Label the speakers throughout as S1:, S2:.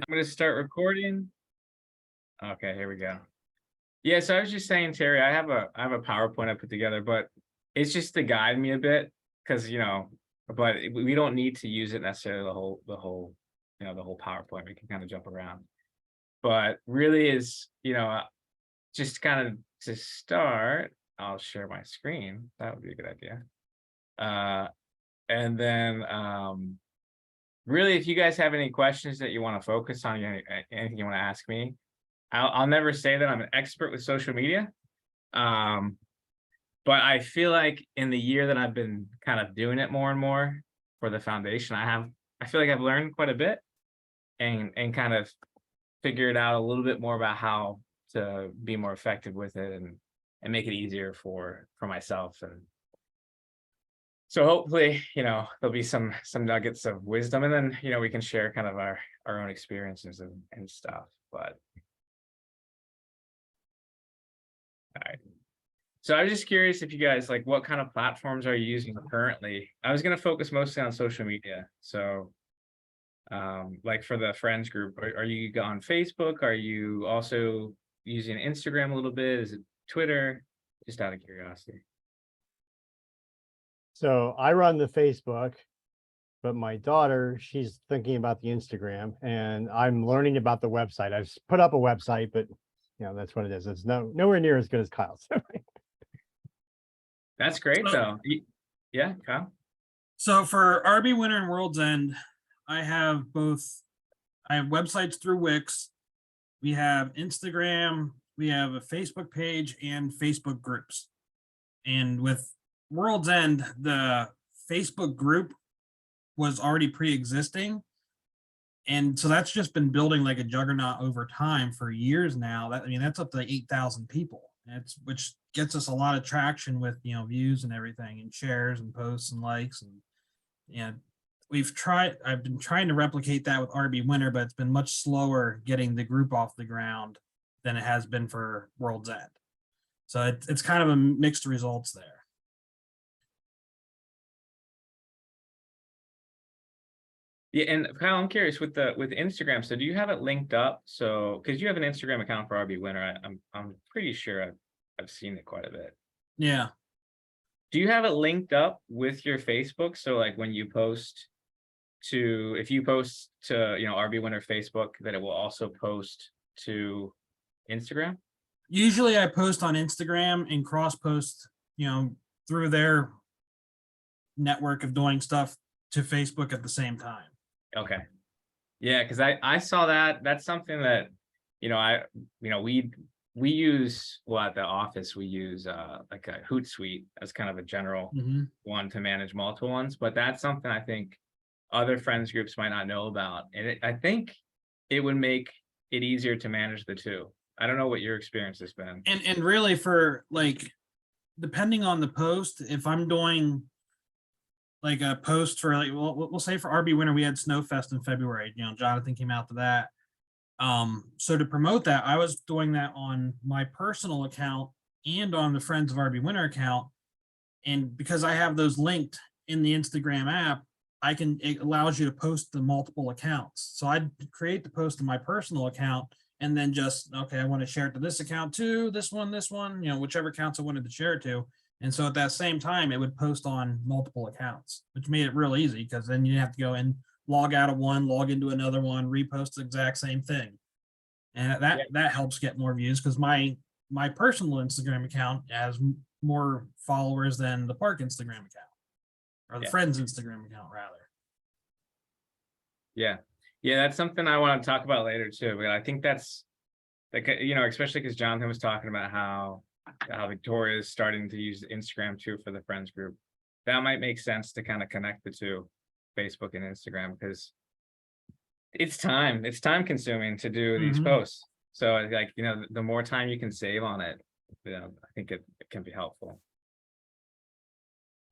S1: I'm gonna start recording. Okay, here we go. Yeah, so I was just saying, Terry, I have a PowerPoint I put together, but it's just to guide me a bit because but we don't need to use it necessarily the whole PowerPoint. We can kind of jump around. But really is, just kind of to start, I'll share my screen. That would be a good idea. Uh, and then really, if you guys have any questions that you want to focus on, anything you want to ask me, I'll never say that I'm an expert with social media. Um, but I feel like in the year that I've been kind of doing it more and more for the foundation, I feel like I've learned quite a bit and kind of figured out a little bit more about how to be more effective with it and make it easier for myself. And so hopefully, there'll be some nuggets of wisdom, and then we can share kind of our own experiences and stuff. But all right. So I was just curious if you guys like what kind of platforms are you using currently? I was gonna focus mostly on social media. So like for the friends group, are you on Facebook? Are you also using Instagram a little bit? Is it Twitter? Just out of curiosity.
S2: So I run the Facebook, but my daughter, she's thinking about the Instagram, and I'm learning about the website. I've put up a website, but that's what it is. It's nowhere near as good as Kyle's.
S1: That's great though. Yeah, Kyle.
S3: So for RB Winter and World's End, I have websites through Wix. We have Instagram, we have a Facebook page and Facebook groups. And with World's End, the Facebook group was already pre-existing. And so that's just been building like a juggernaut over time for years now. That's up to 8,000 people. Which gets us a lot of traction with views and everything and shares and posts and likes and I've been trying to replicate that with RB Winter, but it's been much slower getting the group off the ground than it has been for World's End. So it's kind of a mixed results there.
S1: Yeah, and Kyle, I'm curious with Instagram. So do you have it linked up? So because you have an Instagram account for RB Winter, I'm pretty sure I've seen it quite a bit.
S3: Yeah.
S1: Do you have it linked up with your Facebook? So like when you post if you post to RB Winter Facebook, that it will also post to Instagram?
S3: Usually I post on Instagram and cross post, through their network of doing stuff to Facebook at the same time.
S1: Okay. Yeah, because I saw that. That's something that we use, well, at the office we use like a Hootsuite as kind of a general one to manage multiple ones, but that's something I think other friends groups might not know about, and I think it would make it easier to manage the two. I don't know what your experience has been.
S3: And really, for like, depending on the post, if I'm doing like a post for like, we'll say for RB Winter, we had Snowfest in February. Jonathan came out to that. So to promote that, I was doing that on my personal account and on the Friends of RB Winter account. And because I have those linked in the Instagram app, it allows you to post the multiple accounts. So I'd create the post to my personal account and then I want to share it to this account too, this one, whichever accounts I wanted to share it to. And so at that same time, it would post on multiple accounts, which made it real easy because then you have to go and log out of one, log into another one, repost the exact same thing. And that helps get more views because my personal Instagram account has more followers than the Park Instagram account. Or the Friends Instagram account, rather.
S1: Yeah, that's something I want to talk about later too. But I think that's like especially because Jonathan was talking about how Victoria is starting to use Instagram too for the friends group. That might make sense to kind of connect the two, Facebook and Instagram, because it's time consuming to do these posts. So like the more time you can save on it, I think it can be helpful.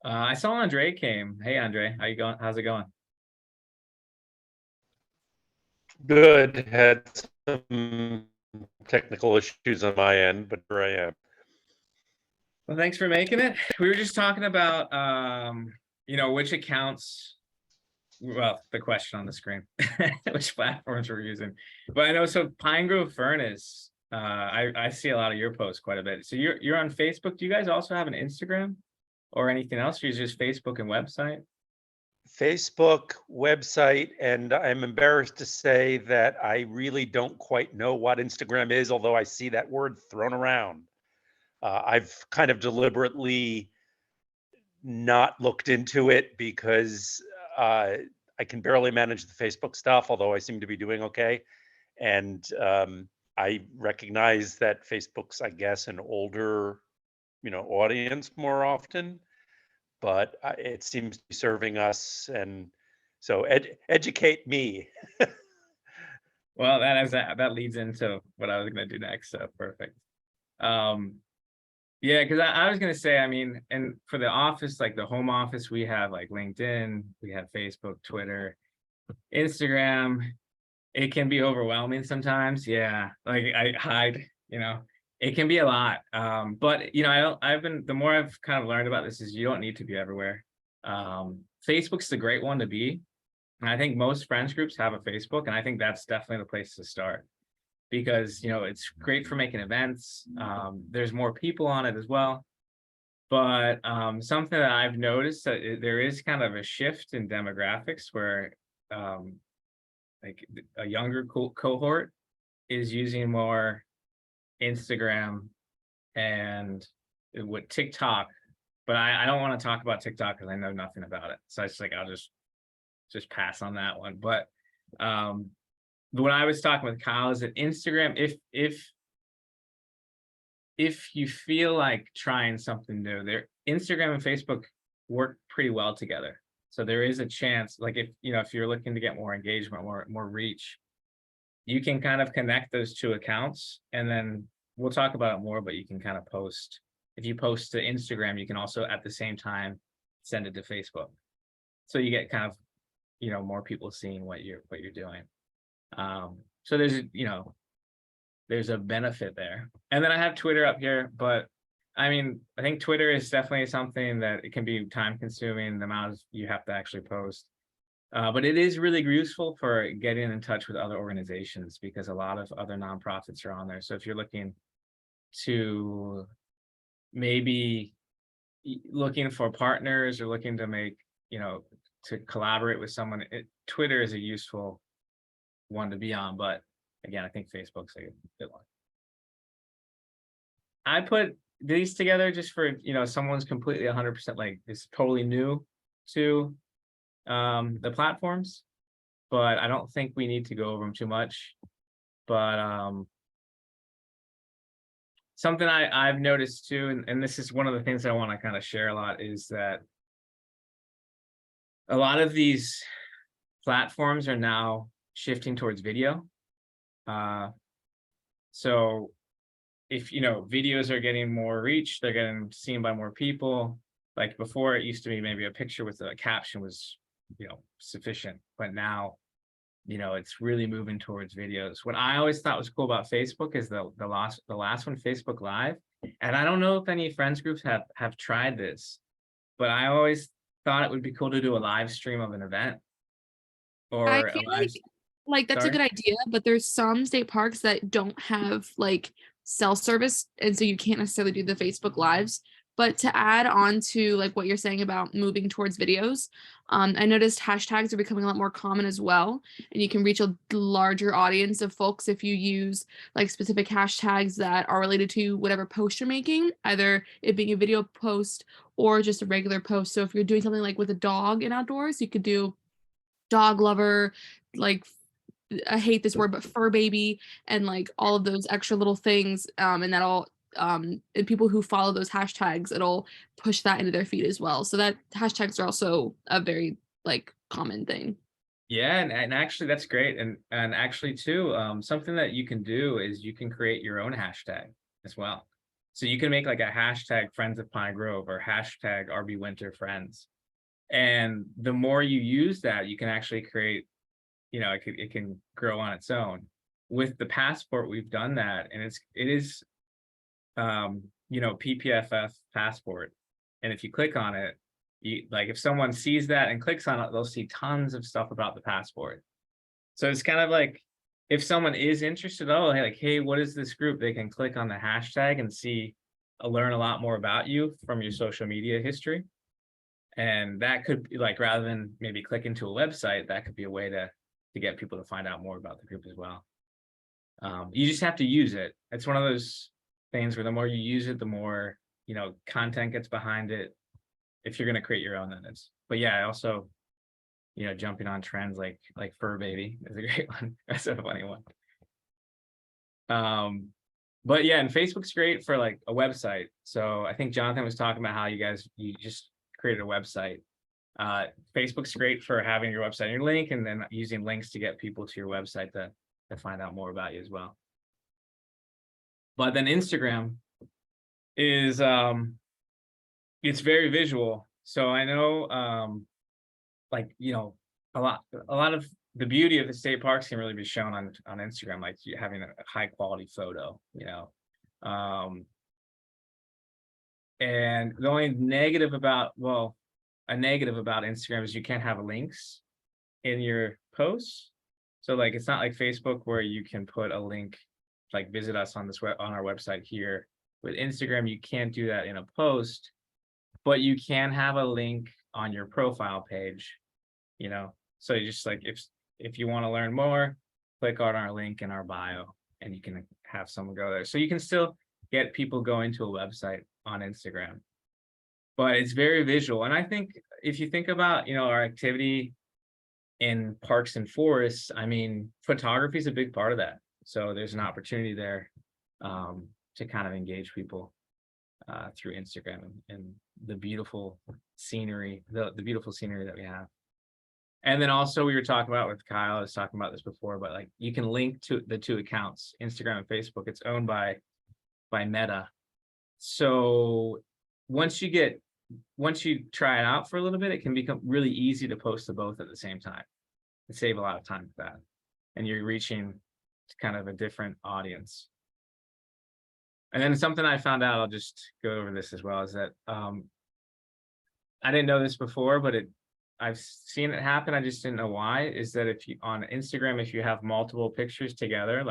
S1: I saw Andre came. Hey, Andre, how you going? How's it going?
S4: Good. Had some technical issues on my end, but here I am.
S1: Well, thanks for making it. We were just talking about, which accounts well, the question on the screen, which platforms we're using. But I know, so Pine Grove Furnace, I see a lot of your posts quite a bit. So you're on Facebook. Do you guys also have an Instagram or anything else? Or is it just Facebook and website?
S4: Facebook, website, and I'm embarrassed to say that I really don't quite know what Instagram is, although I see that word thrown around. I've kind of deliberately not looked into it because I can barely manage the Facebook stuff, although I seem to be doing okay. And I recognize that Facebook's, I guess, an older, audience more often, but it seems to be serving us. And so educate me.
S1: Well, that leads into what I was gonna do next. So perfect. Yeah, because I was gonna say, I mean, and for the office, like the home office, we have like LinkedIn, we have Facebook, Twitter, Instagram. It can be overwhelming sometimes. Yeah, like I hide, it can be a lot. But the more I've kind of learned about this is you don't need to be everywhere. Facebook's the great one to be. And I think most friends groups have a Facebook, and I think that's definitely the place to start because it's great for making events. There's more people on it as well. But something that I've noticed that there is kind of a shift in demographics where like a younger cohort is using more Instagram and with TikTok. But I don't want to talk about TikTok because I know nothing about it. So it's like I'll just pass on that one. But when I was talking with Kyle is that Instagram, if you feel like trying something new, Instagram and Facebook work pretty well together. So there is a chance, like if you're looking to get more engagement, more reach, you can kind of connect those two accounts, and then we'll talk about it more. But you can kind of post. If you post to Instagram, you can also at the same time send it to Facebook. So you get kind of more people seeing what you're doing. So there's a benefit there. And then I have Twitter up here, but I mean, I think Twitter is definitely something that it can be time consuming, the amount you have to actually post. But it is really useful for getting in touch with other organizations because a lot of other nonprofits are on there. So if you're looking to maybe looking for partners or looking to make, to collaborate with someone, Twitter is a useful one to be on. But again, I think Facebook's a good one. I put these together just for, someone's completely 100% like is totally new to the platforms, but I don't think we need to go over them too much. But something I've noticed too, and this is one of the things I want to kind of share a lot, is that a lot of these platforms are now shifting towards video. So if videos are getting more reach, they're getting seen by more people. Like before, it used to be maybe a picture with a caption was sufficient, but now it's really moving towards videos. What I always thought was cool about Facebook is the last one, Facebook Live. And I don't know if any friends groups have tried this, but I always thought it would be cool to do a live stream of an event. Or
S5: I feel like that's a good idea, but there's some state parks that don't have like cell service, and so you can't necessarily do the Facebook Lives. But to add on to like what you're saying about moving towards videos, I noticed hashtags are becoming a lot more common as well, and you can reach a larger audience of folks if you use like specific hashtags that are related to whatever post you're making, either it being a video post or just a regular post. So if you're doing something like with a dog in outdoors, you could do dog lover, like I hate this word, but fur baby, and like all of those extra little things, and that'll and people who follow those hashtags, it'll push that into their feed as well. So that hashtags are also a very like common thing.
S1: Yeah, and actually that's great. And actually too, something that you can do is you can create your own hashtag as well. So you can make like a hashtag Friends of Pine Grove or hashtag RB Winter Friends. And the more you use that, you can actually create, it can grow on its own. With the passport, we've done that, and it is PPFF passport. And if you click on it, like if someone sees that and clicks on it, they'll see tons of stuff about the passport. So it's kind of like if someone is interested, oh, hey, like, hey, what is this group? They can click on the hashtag and see, learn a lot more about you from your social media history. And that could be like, rather than maybe click into a website, that could be a way to get people to find out more about the group as well. You just have to use it. It's one of those things where the more you use it, the more, content gets behind it. If you're going to create your own, then it's, but yeah, I also, jumping on trends like Fur Baby is a great one. That's a funny one. But yeah, and Facebook's great for like a website. So I think Jonathan was talking about how you just created a website. Facebook's great for having your website and your link, and then using links to get people to your website to find out more about you as well. But then Instagram is it's very visual. So I know a lot of the beauty of the state parks can really be shown on Instagram, like you having a high quality photo, and the only negative about Instagram is you can't have links in your posts. So like, it's not like Facebook where you can put a link, like visit us on our website here. With Instagram, you can't do that in a post, but you can have a link on your profile page, so you just like, if you want to learn more, click on our link in our bio and you can have someone go there. So you can still get people going to a website on Instagram, but it's very visual. And I think if you think about, our activity in parks and forests, I mean, photography is a big part of that. So there's an opportunity there to kind of engage people through Instagram and the beautiful scenery, the beautiful scenery that we have. And then also we were talking about with Kyle, I was talking about this before, but like you can link to the two accounts, Instagram and Facebook. It's owned by Meta. So once you try it out for a little bit, it can become really easy to post to both at the same time and save a lot of time with that. And you're reaching kind of a different audience. And then something I found out, I'll just go over this as well, is that I didn't know this before, but I've seen it happen. I just didn't know why. Is that if you on Instagram, if you have multiple pictures together,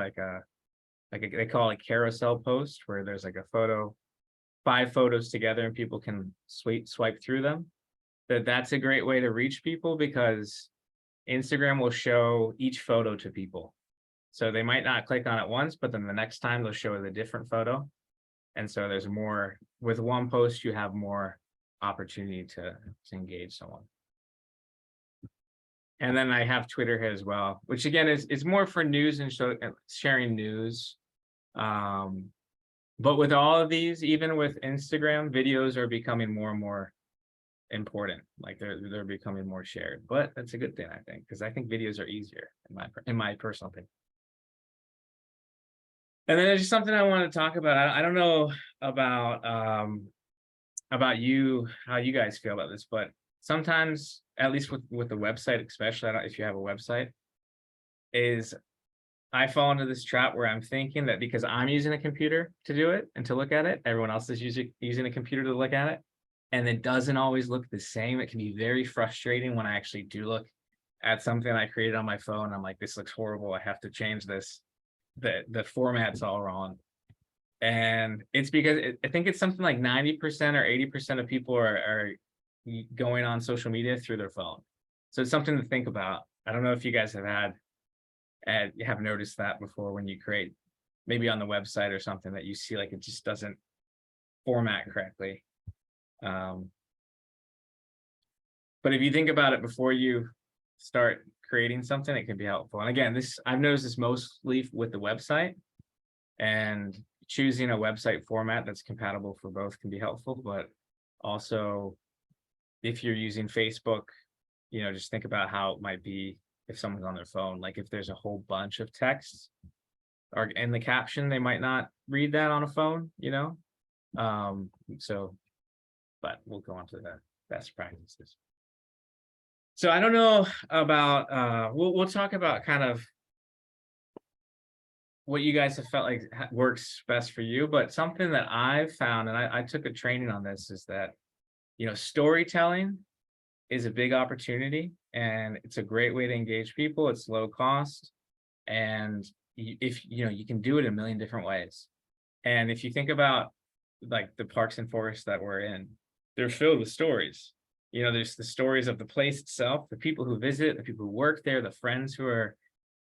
S1: they call it a carousel post, where there's like a photo, 5 photos together, and people can swipe through them. That's a great way to reach people, because Instagram will show each photo to people. So they might not click on it once, but then the next time they'll show a different photo. And so there's more, with one post, you have more opportunity to engage someone. And then I have Twitter here as well, which again is more for news and sharing news. But with all of these, even with Instagram, videos are becoming more and more important. Like they're becoming more shared. But that's a good thing, I think, because I think videos are easier in my personal opinion. And then there's just something I want to talk about. I don't know about you, how you guys feel about this, but sometimes, at least with the website, especially if you have a website, is I fall into this trap where I'm thinking that because I'm using a computer to do it and to look at it, everyone else is using a computer to look at it, and it doesn't always look the same. It can be very frustrating when I actually do look at something I created on my phone. I'm like, this looks horrible. I have to change this. The format's all wrong. And it's because I think it's something like 90% or 80% of people are going on social media through their phone. So it's something to think about. I don't know if you guys have noticed that before, when you create maybe on the website or something, that you see like it just doesn't format correctly. But if you think about it before you start creating something, it can be helpful. And again, I've noticed this mostly with the website, and choosing a website format that's compatible for both can be helpful. But also, if you're using Facebook, just think about how it might be if someone's on their phone. Like if there's a whole bunch of text or in the caption, they might not read that on a phone, but we'll go on to the best practices. So I don't know about, we'll talk about kind of what you guys have felt like works best for you, but something that I've found, and I took a training on this, is that storytelling is a big opportunity, and it's a great way to engage people. It's low cost, and if you can do it a million different ways. And if you think about like the parks and forests that we're in, they're filled with stories. There's the stories of the place itself, the people who visit, the people who work there, the friends who are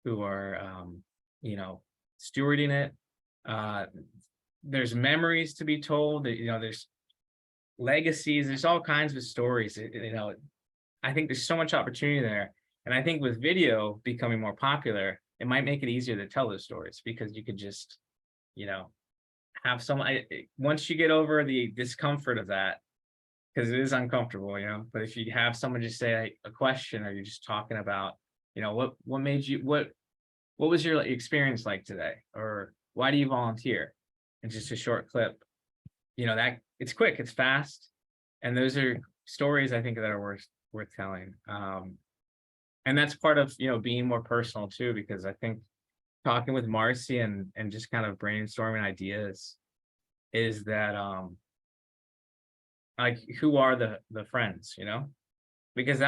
S1: stewarding it. There's memories to be told. There's legacies. There's all kinds of stories. I think there's so much opportunity there, and I think with video becoming more popular, it might make it easier to tell those stories, because you could just, have once you get over the discomfort of that, because it is uncomfortable, but if you have someone just say a question, or you're just talking about, what made you, what was your experience like today, or why do you volunteer, and just a short clip, that it's quick, it's fast, and those are stories I think that are worth telling. And that's part of being more personal too, because I think talking with Marcy and just kind of brainstorming ideas is that like, who are the friends, because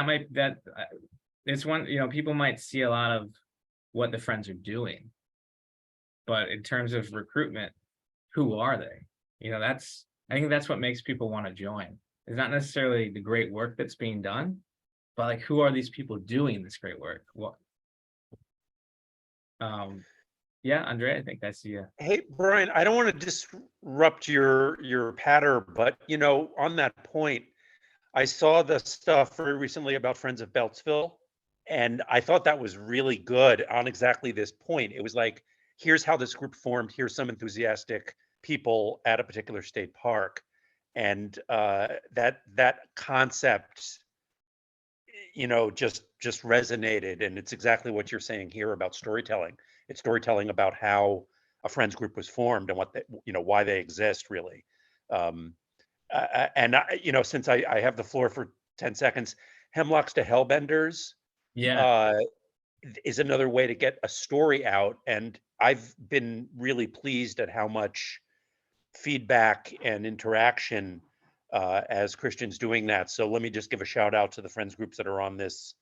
S1: it's one, people might see a lot of what the friends are doing, but in terms of recruitment, who are they? I think that's what makes people want to join. It's not necessarily the great work that's being done, but like, who are these people doing this great work? Yeah, Andre, I think that's you.
S4: Hey, Brian, I don't want to disrupt your patter, but on that point, I saw the stuff very recently about Friends of Beltsville, and I thought that was really good on exactly this point. It was like, here's how this group formed. Here's some enthusiastic people at a particular state park, and that concept, just resonated, and it's exactly what you're saying here about storytelling. It's storytelling about how a friends group was formed and what why they exist, really. And since I have the floor for 10 seconds, Hemlocks to Hellbenders
S1: Yeah.
S4: is another way to get a story out, and I've been really pleased at how much feedback and interaction as Christian's doing that. So let me just give a shout out to the friends groups that are on this,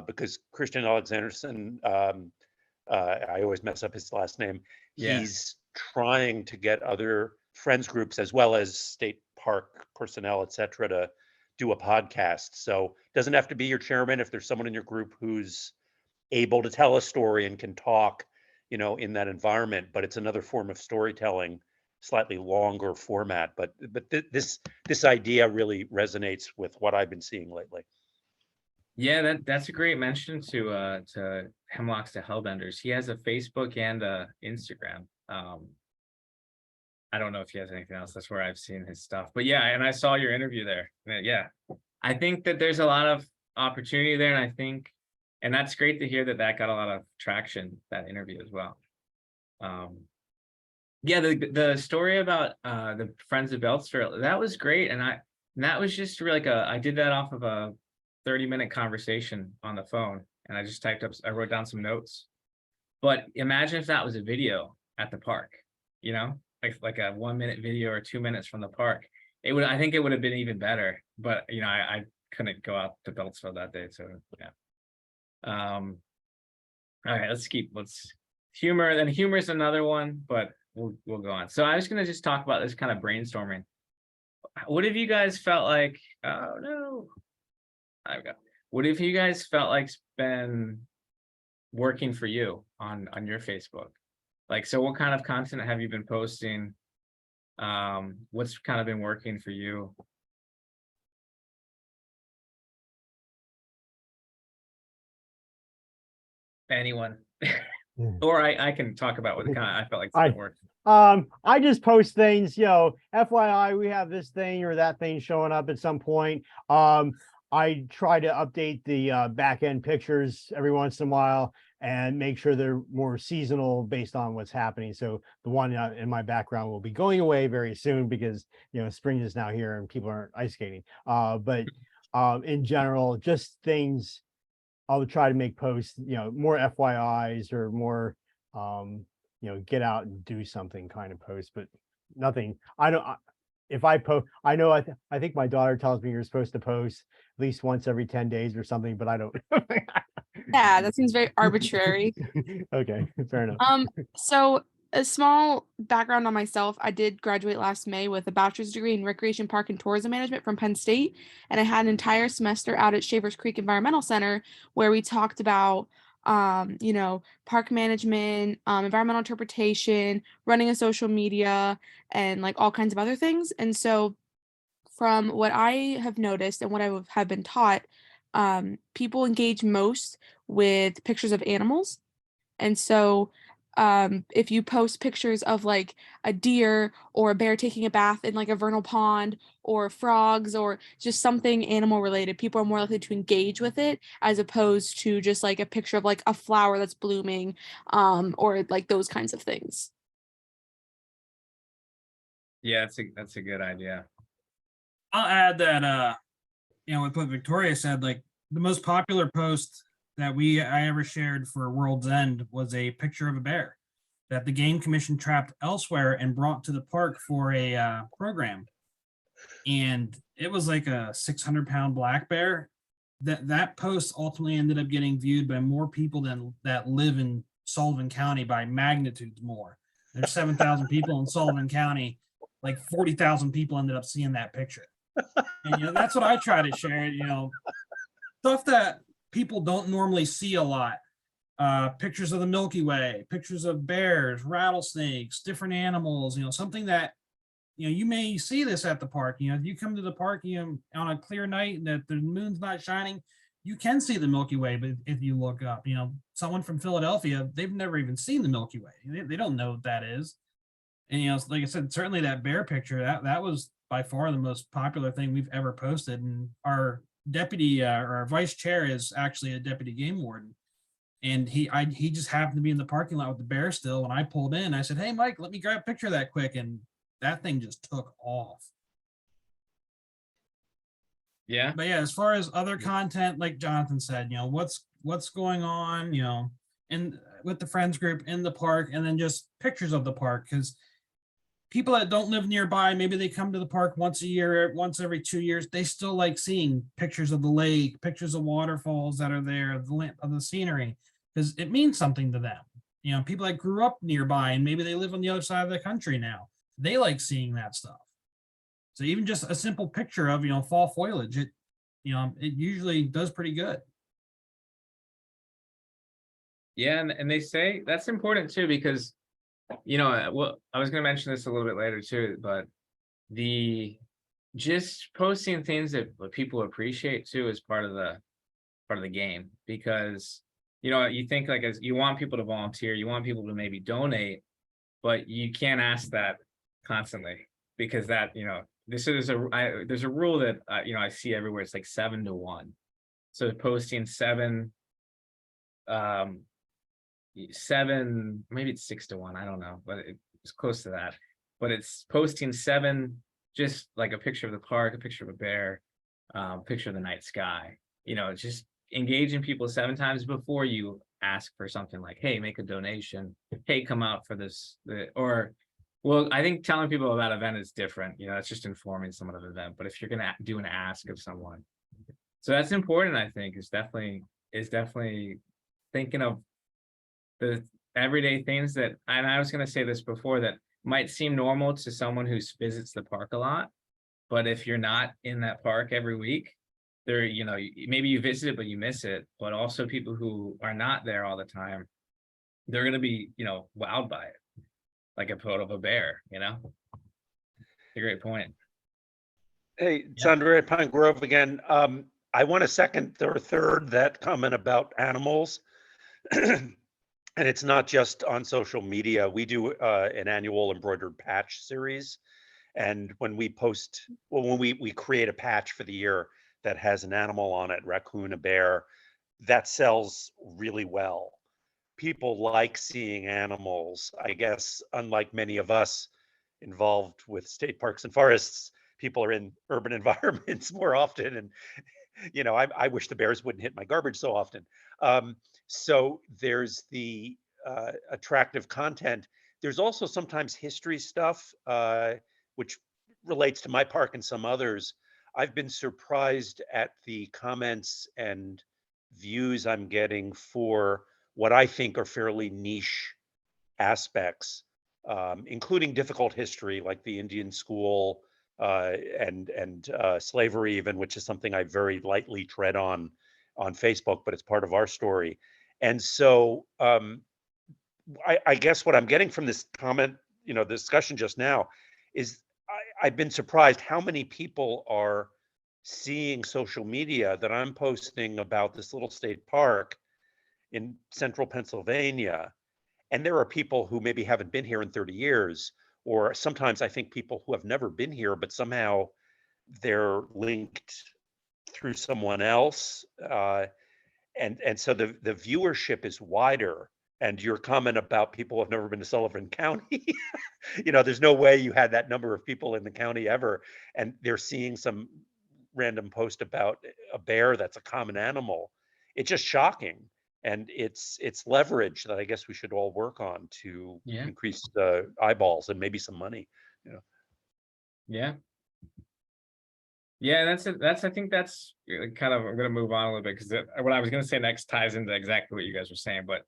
S4: because Christian Alexanderson, I always mess up his last name.
S1: Yeah.
S4: He's trying to get other friends groups as well as state park personnel, et cetera, to do a podcast. So it doesn't have to be your chairman. If there's someone in your group who's able to tell a story and can talk, in that environment, but it's another form of storytelling, slightly longer format. But this idea really resonates with what I've been seeing lately.
S1: Yeah, that's a great mention to Hemlocks to Hellbenders. He has a Facebook and a Instagram. I don't know if he has anything else. That's where I've seen his stuff. But yeah, and I saw your interview there. Yeah, I think that there's a lot of opportunity there, and that's great to hear that got a lot of traction, that interview as well. Yeah, the story about the Friends of Beltsville, that was great, and that was just really I did that off of a 30-minute conversation on the phone, and I wrote down some notes. But imagine if that was a video at the park, like a 1-minute video or 2 minutes from the park. I think it would have been even better, but I couldn't go out to Beltsville that day, so yeah. All right, let's humor. Then humor is another one, but we'll go on. So I was gonna just talk about this kind of brainstorming. What have you guys felt like? Oh no, what have you guys felt like's been working for you on your Facebook? Like, so what kind of content have you been posting? What's kind of been working for you? Anyone? Or I can talk about what kind of I felt like it's been working.
S2: I just post things, FYI, we have this thing or that thing showing up at some point. I try to update the back end pictures every once in a while and make sure they're more seasonal based on what's happening. So the one in my background will be going away very soon because spring is now here and people aren't ice skating. But in general, just things I'll try to make posts, more FYIs or more get out and do something kind of posts, but nothing. if I post, I know, I think my daughter tells me you're supposed to post at least once every 10 days or something, but I don't.
S5: Yeah, that seems very arbitrary.
S2: Okay, fair enough.
S5: So a small background on myself. I did graduate last May with a bachelor's degree in recreation park and tourism management from Penn State. And I had an entire semester out at Shavers Creek Environmental Center where we talked about park management, environmental interpretation, running a social media, and like all kinds of other things. And so from what I have noticed and what have been taught, people engage most with pictures of animals. And so if you post pictures of like a deer or a bear taking a bath in like a vernal pond or frogs or just something animal related, people are more likely to engage with it as opposed to just like a picture of like a flower that's blooming or like those kinds of things.
S1: Yeah, that's a good idea.
S3: I'll add that with what Victoria said, like the most popular post that I ever shared for World's End was a picture of a bear that the Game Commission trapped elsewhere and brought to the park for a program. And it was like a 600-pound black bear. That post ultimately ended up getting viewed by more people than that live in Sullivan County by magnitudes more. There's 7,000 people in Sullivan County, like 40,000 people ended up seeing that picture. And that's what I try to share, stuff that people don't normally see a lot. Pictures of the Milky Way, pictures of bears, rattlesnakes, different animals, something that you may see this at the park. If you come to the park on a clear night and that the moon's not shining, you can see the Milky Way. But if you look up, someone from Philadelphia, they've never even seen the Milky Way. They don't know what that is. And like I said, certainly that bear picture, that was by far the most popular thing we've ever posted. And our deputy or our vice chair is actually a deputy game warden. And he just happened to be in the parking lot with the bear still. When I pulled in, I said, "Hey, Mike, let me grab a picture of that quick." And that thing just took off.
S1: Yeah.
S3: But yeah, as far as other content, like Jonathan said, what's going on, and with the friends group in the park, and then just pictures of the park, because people that don't live nearby, maybe they come to the park once a year, once every 2 years, they still like seeing pictures of the lake, pictures of waterfalls that are there, of the scenery, because it means something to them. People that grew up nearby and maybe they live on the other side of the country now, they like seeing that stuff. So even just a simple picture of fall foliage, it usually does pretty good.
S1: Yeah, and they say that's important too because well, I was going to mention this a little bit later too, but the just posting things that people appreciate too is part of the game, because you think like as you want people to volunteer, you want people to maybe donate, but you can't ask that constantly, because that there's a rule that I see everywhere. It's like 7-1. So posting seven, maybe it's 6-1, I don't know, but it's close to that. But it's posting 7, just like a picture of the park, a picture of a bear, picture of the night sky, just engaging people 7 times before you ask for something like, hey, make a donation, hey, come out for this, well, I think telling people about an event is different. It's just informing someone of an event. But if you're gonna do an ask of someone, so that's important. I think is definitely thinking of the everyday things that, and I was gonna say this before, that might seem normal to someone who visits the park a lot, but if you're not in that park every week, maybe you visit it but you miss it. But also people who are not there all the time, they're gonna be wowed by it. Like a photo of a bear, It's a great point.
S4: Hey, it's Andre at Pine Grove again. I want to second or third that comment about animals. And it's not just on social media. We do an annual embroidered patch series. And when we we create a patch for the year that has an animal on it, raccoon, a bear, that sells really well. People like seeing animals. I guess, unlike many of us involved with state parks and forests, people are in urban environments more often. And, I wish the bears wouldn't hit my garbage so often. So there's the attractive content. There's also sometimes history stuff, which relates to my park and some others, I've been surprised at the comments and views I'm getting for what I think are fairly niche aspects, including difficult history like the Indian school, and slavery, even, which is something I very lightly tread on Facebook, but it's part of our story. And so, I guess what I'm getting from this comment, the discussion just now, is I've been surprised how many people are seeing social media that I'm posting about this little state park in central Pennsylvania. And there are people who maybe haven't been here in 30 years, or sometimes I think people who have never been here, but somehow they're linked through someone else. And so the viewership is wider. And your comment about people who have never been to Sullivan County, there's no way you had that number of people in the county ever, and they're seeing some random post about a bear that's a common animal. It's just shocking, and it's leverage that I guess we should all work on to
S1: Yeah.
S4: increase the eyeballs and maybe some money.
S1: Yeah. Yeah, I think that's kind of, I'm gonna move on a little bit because what I was gonna say next ties into exactly what you guys were saying. But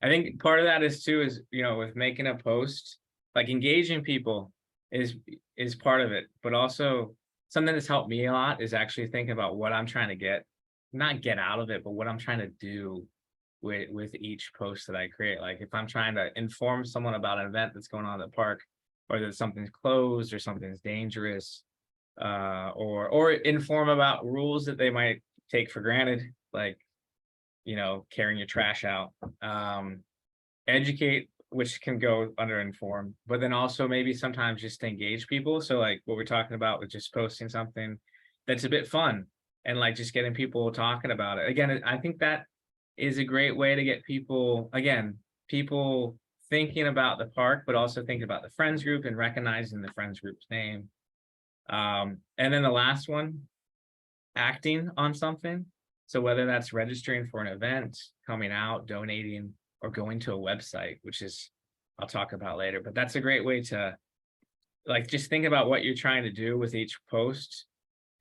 S1: I think part of that is with making a post, like engaging people is part of it, but also something that's helped me a lot is actually thinking about what I'm trying to not get out of it, but what I'm trying to do with each post that I create. Like if I'm trying to inform someone about an event that's going on at the park, or that something's closed or something's dangerous, or inform about rules that they might take for granted, like carrying your trash out. Educate, which can go under inform, but then also maybe sometimes just to engage people. So like what we're talking about with just posting something that's a bit fun, and like just getting people talking about it. Again, I think that is a great way to get people thinking about the park, but also thinking about the friends group and recognizing the friends group's name. And then the last one, acting on something. So whether that's registering for an event, coming out, donating, or going to a website, which is I'll talk about later, but that's a great way to like just think about what you're trying to do with each post,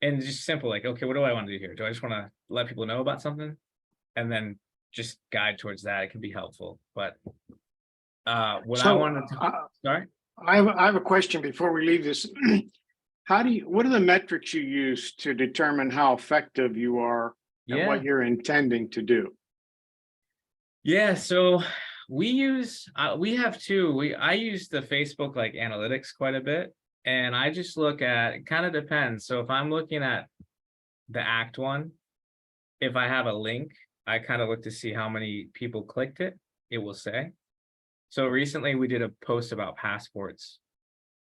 S1: and just simple, like, okay, what do I want to do here? Do I just want to let people know about something? And then just guide towards that. It can be helpful. But what I
S6: So
S1: wanted to sorry.
S6: I have a question before we leave this. What are the metrics you use to determine how effective you are at
S1: Yeah.
S6: what you're intending to do?
S1: Yeah, so we have two. I use the Facebook like analytics quite a bit, and I just look at, it kind of depends. So if I'm looking at the act one, if I have a link, I kind of look to see how many people clicked it, it will say. So recently we did a post about passports,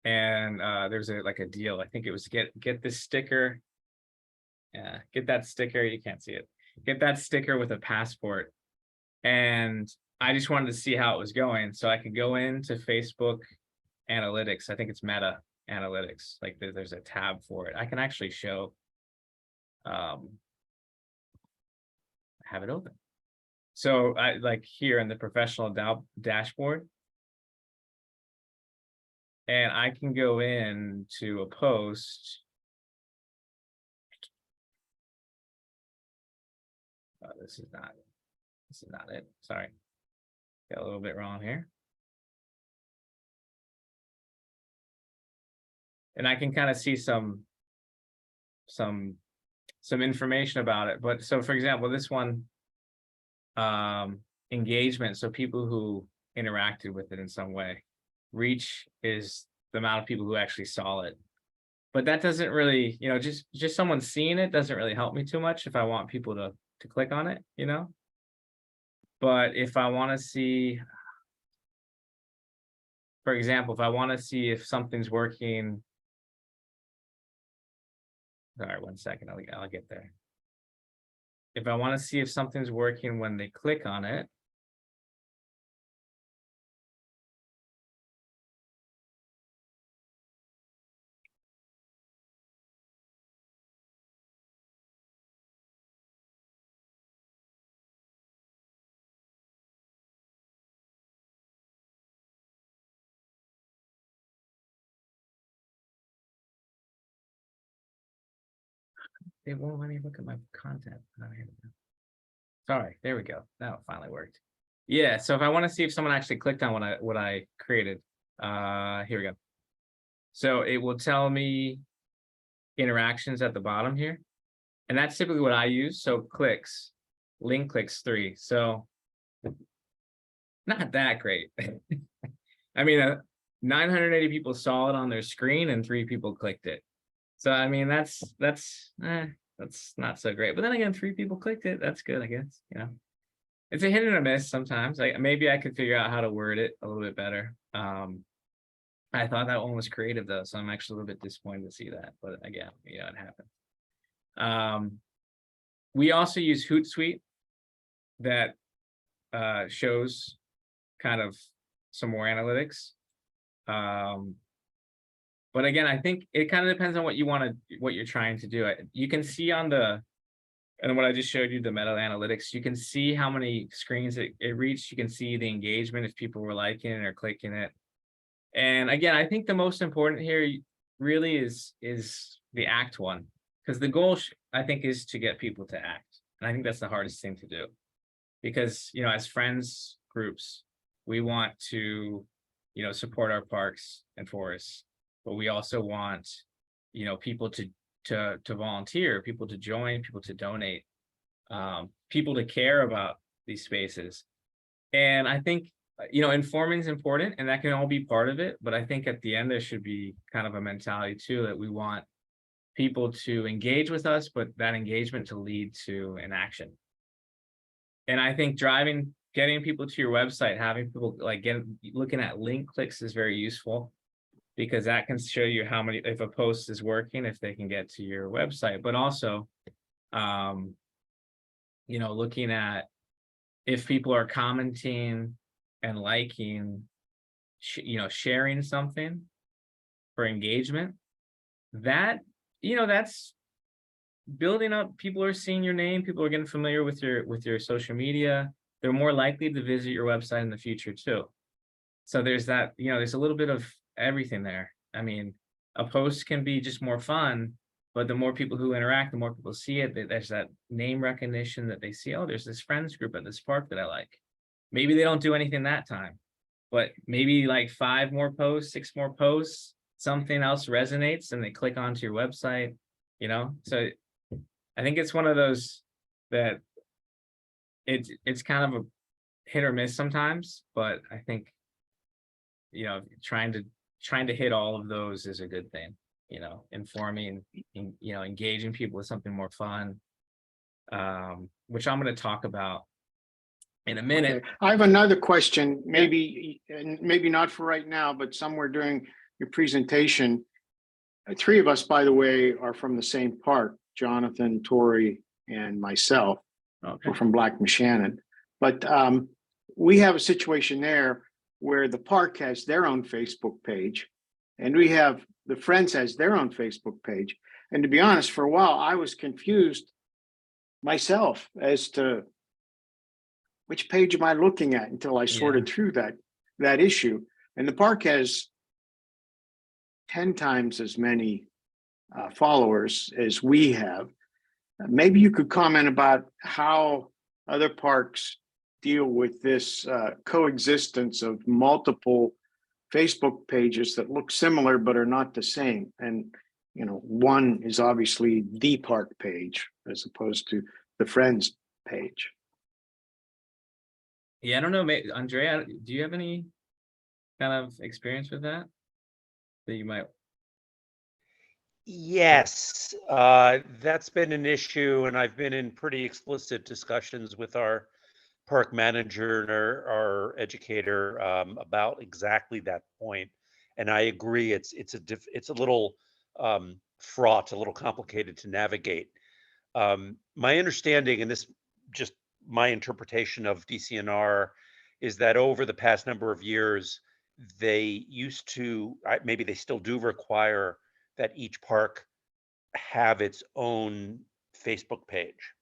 S1: and there's a deal. I think it was get this sticker. Yeah, get that sticker. You can't see it. Get that sticker with a passport. And I just wanted to see how it was going. So I could go into Facebook analytics. I think it's Meta Analytics. Like there's a tab for it. I can actually show, have it open. So I like here in the professional dashboard, and I can go in to a post. Oh, this is not it. Sorry. Got a little bit wrong here. And I can kind of see some information about it. But so for example, this one, engagement, so people who interacted with it in some way. Reach is the amount of people who actually saw it. But that doesn't really, just someone seeing it doesn't really help me too much if I want people to click on it, But if I want to see, for example, if I want to see if something's working. Sorry, 1 second, I'll get there. If I want to see if something's working when they click on it, It won't let me look at my content. Oh, here we go. Sorry, there we go. That finally worked. Yeah, so if I want to see if someone actually clicked on what I created, here we go. So it will tell me interactions at the bottom here. And that's typically what I use. So clicks, link clicks 3. So not that great. I mean, 980 people saw it on their screen and 3 people clicked it. So I mean, that's not so great. But then again, 3 people clicked it. That's good, I guess. You know, it's a hit and a miss sometimes. Like maybe I could figure out how to word it a little bit better. I thought that one was creative though, so I'm actually a little bit disappointed to see that. But again, you know, it happened. We also use Hootsuite that shows kind of some more analytics. But again, I think it kind of depends on what you're trying to do. You can see on and what I just showed you, the meta analytics, you can see how many screens it reached. You can see the engagement if people were liking it or clicking it. And again, I think the most important here really is the act one, because the goal I think is to get people to act. And I think that's the hardest thing to do, because, you know, as friends groups, we want to, you know, support our parks and forests, but we also want, you know, people to volunteer, people to join, people to donate, people to care about these spaces. And I think, you know, informing is important and that can all be part of it. But I think at the end, there should be kind of a mentality too, that we want people to engage with us, but that engagement to lead to an action. And I think getting people to your website, having people like looking at link clicks is very useful, because that can show you if a post is working, if they can get to your website. But also, you know, looking at if people are commenting and liking, you know, sharing something for engagement, that, you know, that's building up. People are seeing your name, people are getting familiar with your social media. They're more likely to visit your website in the future too. So there's that, you know, there's a little bit of everything there. I mean, a post can be just more fun, but the more people who interact, the more people see it. There's that name recognition that they see. Oh, there's this friends group at this park that I like. Maybe they don't do anything that time, but maybe like 5 more posts, 6 more posts, something else resonates and they click onto your website, you know? So I think it's one of those that it's kind of a hit or miss sometimes, but I think, you know, trying to hit all of those is a good thing, you know, informing, you know, engaging people with something more fun, which I'm going to talk about in a minute.
S6: Okay. I have another question, maybe not for right now, but somewhere during your presentation. 3 of us, by the way, are from the same park, Jonathan, Tori, and myself.
S1: Okay.
S6: We're from Black Shannon. But we have a situation there where the park has their own Facebook page, and we have the Friends has their own Facebook page. And to be honest, for a while, I was confused myself as to which page am I looking at until I sorted through that issue. And the park has 10 times as many followers as we have. Maybe you could comment about how other parks deal with this coexistence of multiple Facebook pages that look similar but are not the same. And, you know, one is obviously the park page as opposed to the Friends page.
S1: Yeah, I don't know. Andrea, do you have any kind of experience with that you might?
S4: Yes, that's been an issue, and I've been in pretty explicit discussions with our park manager and our educator about exactly that point. And I agree, it's a little fraught, a little complicated to navigate. My understanding, and this just my interpretation of DCNR, is that over the past number of years, they used to, maybe they still do require that each park have its own Facebook page,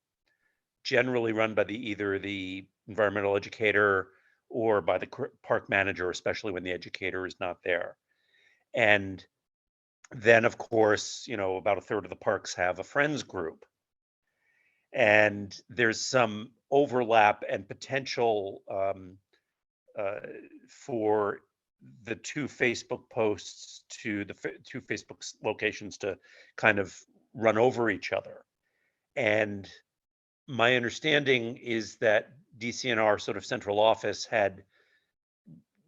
S4: generally run by either the environmental educator or by the park manager, especially when the educator is not there. And then, of course, you know, about a third of the parks have a friends group. And there's some overlap and potential for the two Facebook posts to the two Facebook locations to kind of run over each other. And my understanding is that DCNR sort of central office had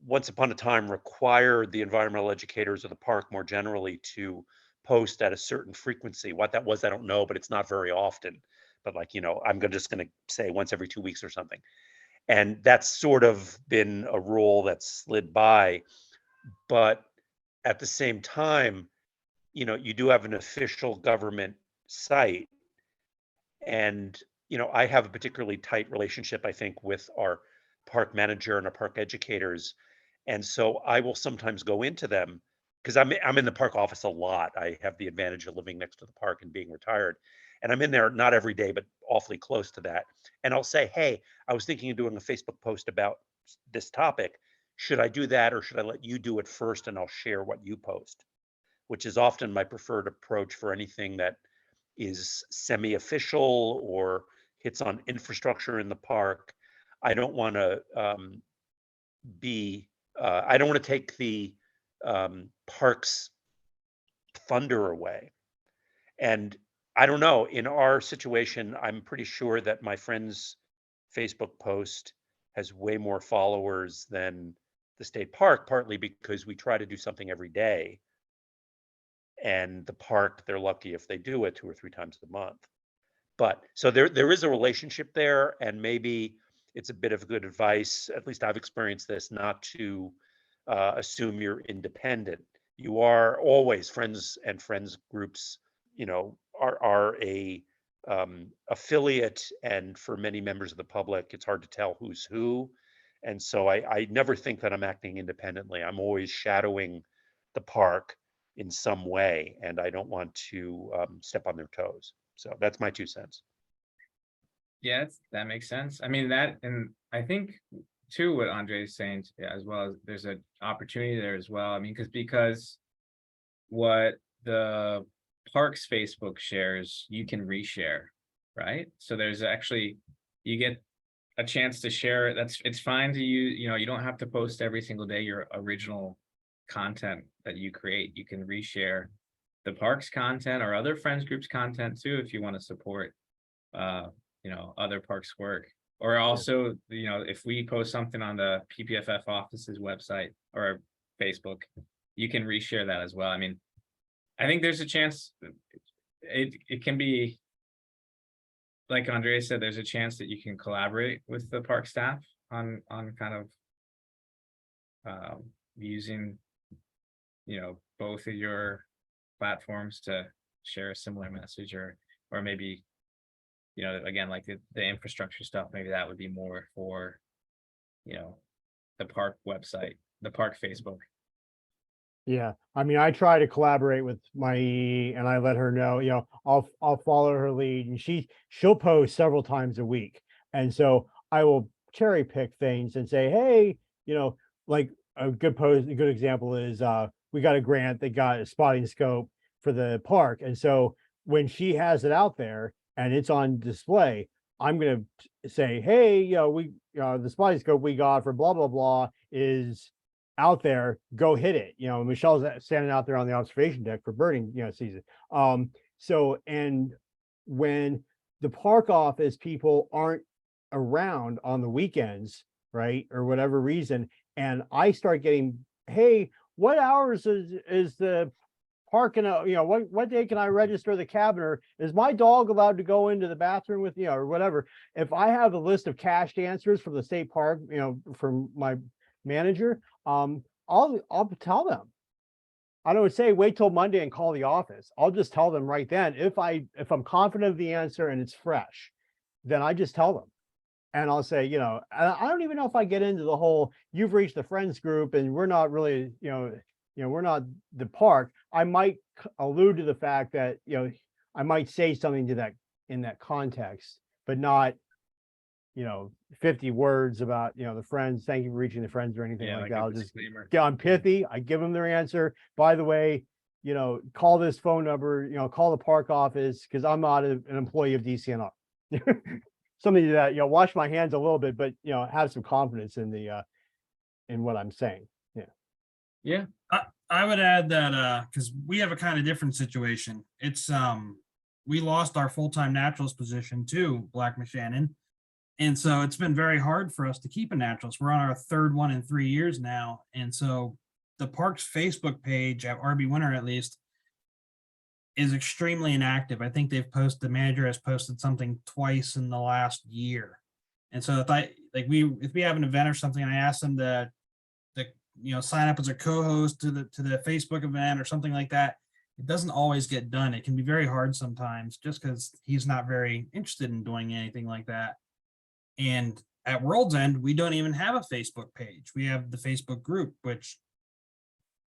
S4: once upon a time required the environmental educators of the park more generally to post at a certain frequency. What that was, I don't know, but it's not very often. But like, I'm just going to say once every 2 weeks or something. And that's sort of been a rule that's slid by. But at the same time, you do have an official government site. And, I have a particularly tight relationship, I think, with our park manager and our park educators. And so I will sometimes go into them because I'm in the park office a lot. I have the advantage of living next to the park and being retired. And I'm in there not every day, but awfully close to that. And I'll say, hey, I was thinking of doing a Facebook post about this topic. Should I do that, or should I let you do it first and I'll share what you post? Which is often my preferred approach for anything that is semi-official or hits on infrastructure in the park. I don't want to I don't want to take the park's thunder away. And I don't know, in our situation, I'm pretty sure that my friend's Facebook post has way more followers than the state park, partly because we try to do something every day. And the park, they're lucky if they do it 2 or 3 times a month. But so there is a relationship there, and maybe it's a bit of good advice, at least I've experienced this, not to assume you're independent. You are always friends, and friends groups, are a affiliate, and for many members of the public, it's hard to tell who's who. And so I never think that I'm acting independently. I'm always shadowing the park in some way, and I don't want to step on their toes. So that's my 2 cents.
S1: Yeah, that makes sense. I mean, that, and I think too, what Andre is saying as well, as there's an opportunity there as well. I mean, because what the park's Facebook shares, you can reshare, right? So there's actually, you get a chance to share it. It's fine to use, you don't have to post every single day your original content that you create. You can reshare the park's content or other friends groups content too, if you want to support other parks work. Or also, if we post something on the PPFF office's website or Facebook, you can reshare that as well. I mean, I think there's a chance it can be, like Andrea said, there's a chance that you can collaborate with the park staff on kind of using both of your platforms to share a similar message, or maybe again, like the infrastructure stuff, maybe that would be more for the park website, the park Facebook.
S2: Yeah, I mean, I try to collaborate with my EE, and I let her know, I'll follow her lead, and she'll post several times a week. And so I will cherry pick things and say, hey, like a good example is we got a grant that got a spotting scope for the park. And so when she has it out there and it's on display, I'm gonna say, hey, the spotting scope we got for blah blah blah is out there, go hit it. Michelle's standing out there on the observation deck for birding, season. So, and when the park office people aren't around on the weekends, right, or whatever reason, and I start getting, hey, what hours is the park in what day can I register the cabinet? Is my dog allowed to go into the bathroom with, or whatever? If I have a list of cached answers from the state park, from my manager, I'll tell them. I don't say wait till Monday and call the office. I'll just tell them right then. If I'm confident of the answer and it's fresh, then I just tell them. And I'll say, I don't even know if I get into the whole, you've reached the friends group and we're not really, we're not the park. I might allude to the fact that, I might say something to that in that context, but not, 50 words about, the friends, thank you for reaching the friends or anything like that. I'll just get on pithy. I give them their answer. By the way, call this phone number, call the park office because I'm not an employee of DCNR. somebody that, wash my hands a little bit, but, have some confidence in in what I'm saying.
S1: Yeah,
S3: I would add that because we have a kind of different situation. It's we lost our full-time naturalist position to Black Shannon. And so it's been very hard for us to keep a naturalist. We're on our third one in 3 years now. And so the park's Facebook page at RB Winter at least is extremely inactive. I think the manager has posted something twice in the last year. And so if we have an event or something and I ask them to sign up as a co-host to the Facebook event or something like that, it doesn't always get done. It can be very hard sometimes just because he's not very interested in doing anything like that. And at World's End, we don't even have a Facebook page. We have the Facebook group, which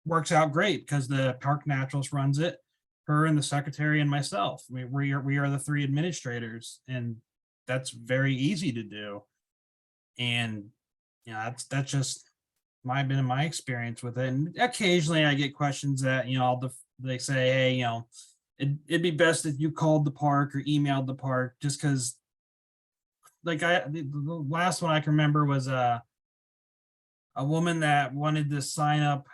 S3: works out great because the park naturalist runs it, her and the secretary and myself. We are the 3 administrators, and that's very easy to do. And that's just been my experience with it. And occasionally I get questions that they say, hey, it'd be best if you called the park or emailed the park, just because the last one I can remember was a woman that wanted to sign up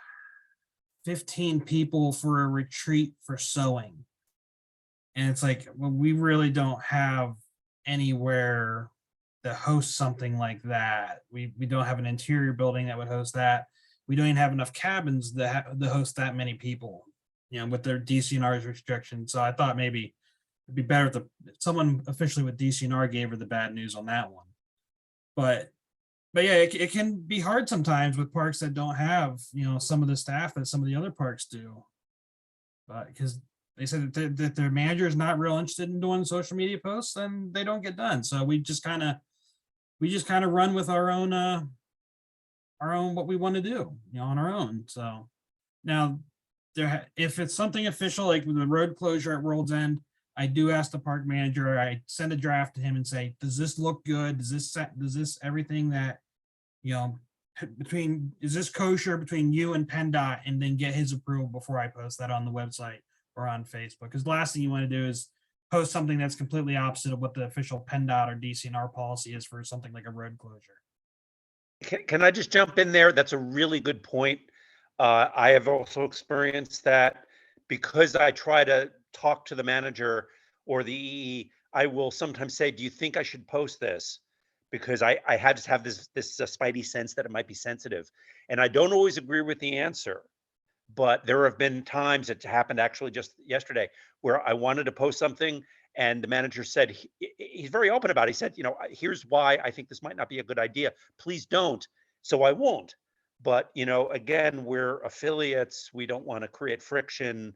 S3: 15 people for a retreat for sewing. And it's like, well, we really don't have anywhere to host something like that. We don't have an interior building that would host that. We don't even have enough cabins to host that many people, with their DCNR's restrictions. So I thought maybe it'd be better if someone officially with DCNR gave her the bad news on that one. But yeah, it can be hard sometimes with parks that don't have, some of the staff that some of the other parks do. But because they said that their manager is not real interested in doing social media posts, and they don't get done. So we just kind of run with our own what we want to do, on our own. So now if it's something official, like with the road closure at World's End, I do ask the park manager, I send a draft to him and say, does this look good? Does this everything that, is this kosher between you and PennDOT, and then get his approval before I post that on the website or on Facebook? Because the last thing you want to do is post something that's completely opposite of what the official PennDOT or DCNR policy is for something like a road closure.
S4: Can I just jump in there? That's a really good point. I have also experienced that because I try to talk to the manager or the EE, I will sometimes say, do you think I should post this? Because I just have this spidey sense that it might be sensitive. And I don't always agree with the answer. But there have been times, it happened actually just yesterday, where I wanted to post something and the manager said, he's very open about it. He said, here's why I think this might not be a good idea. Please don't. So I won't. But, again, we're affiliates. We don't want to create friction.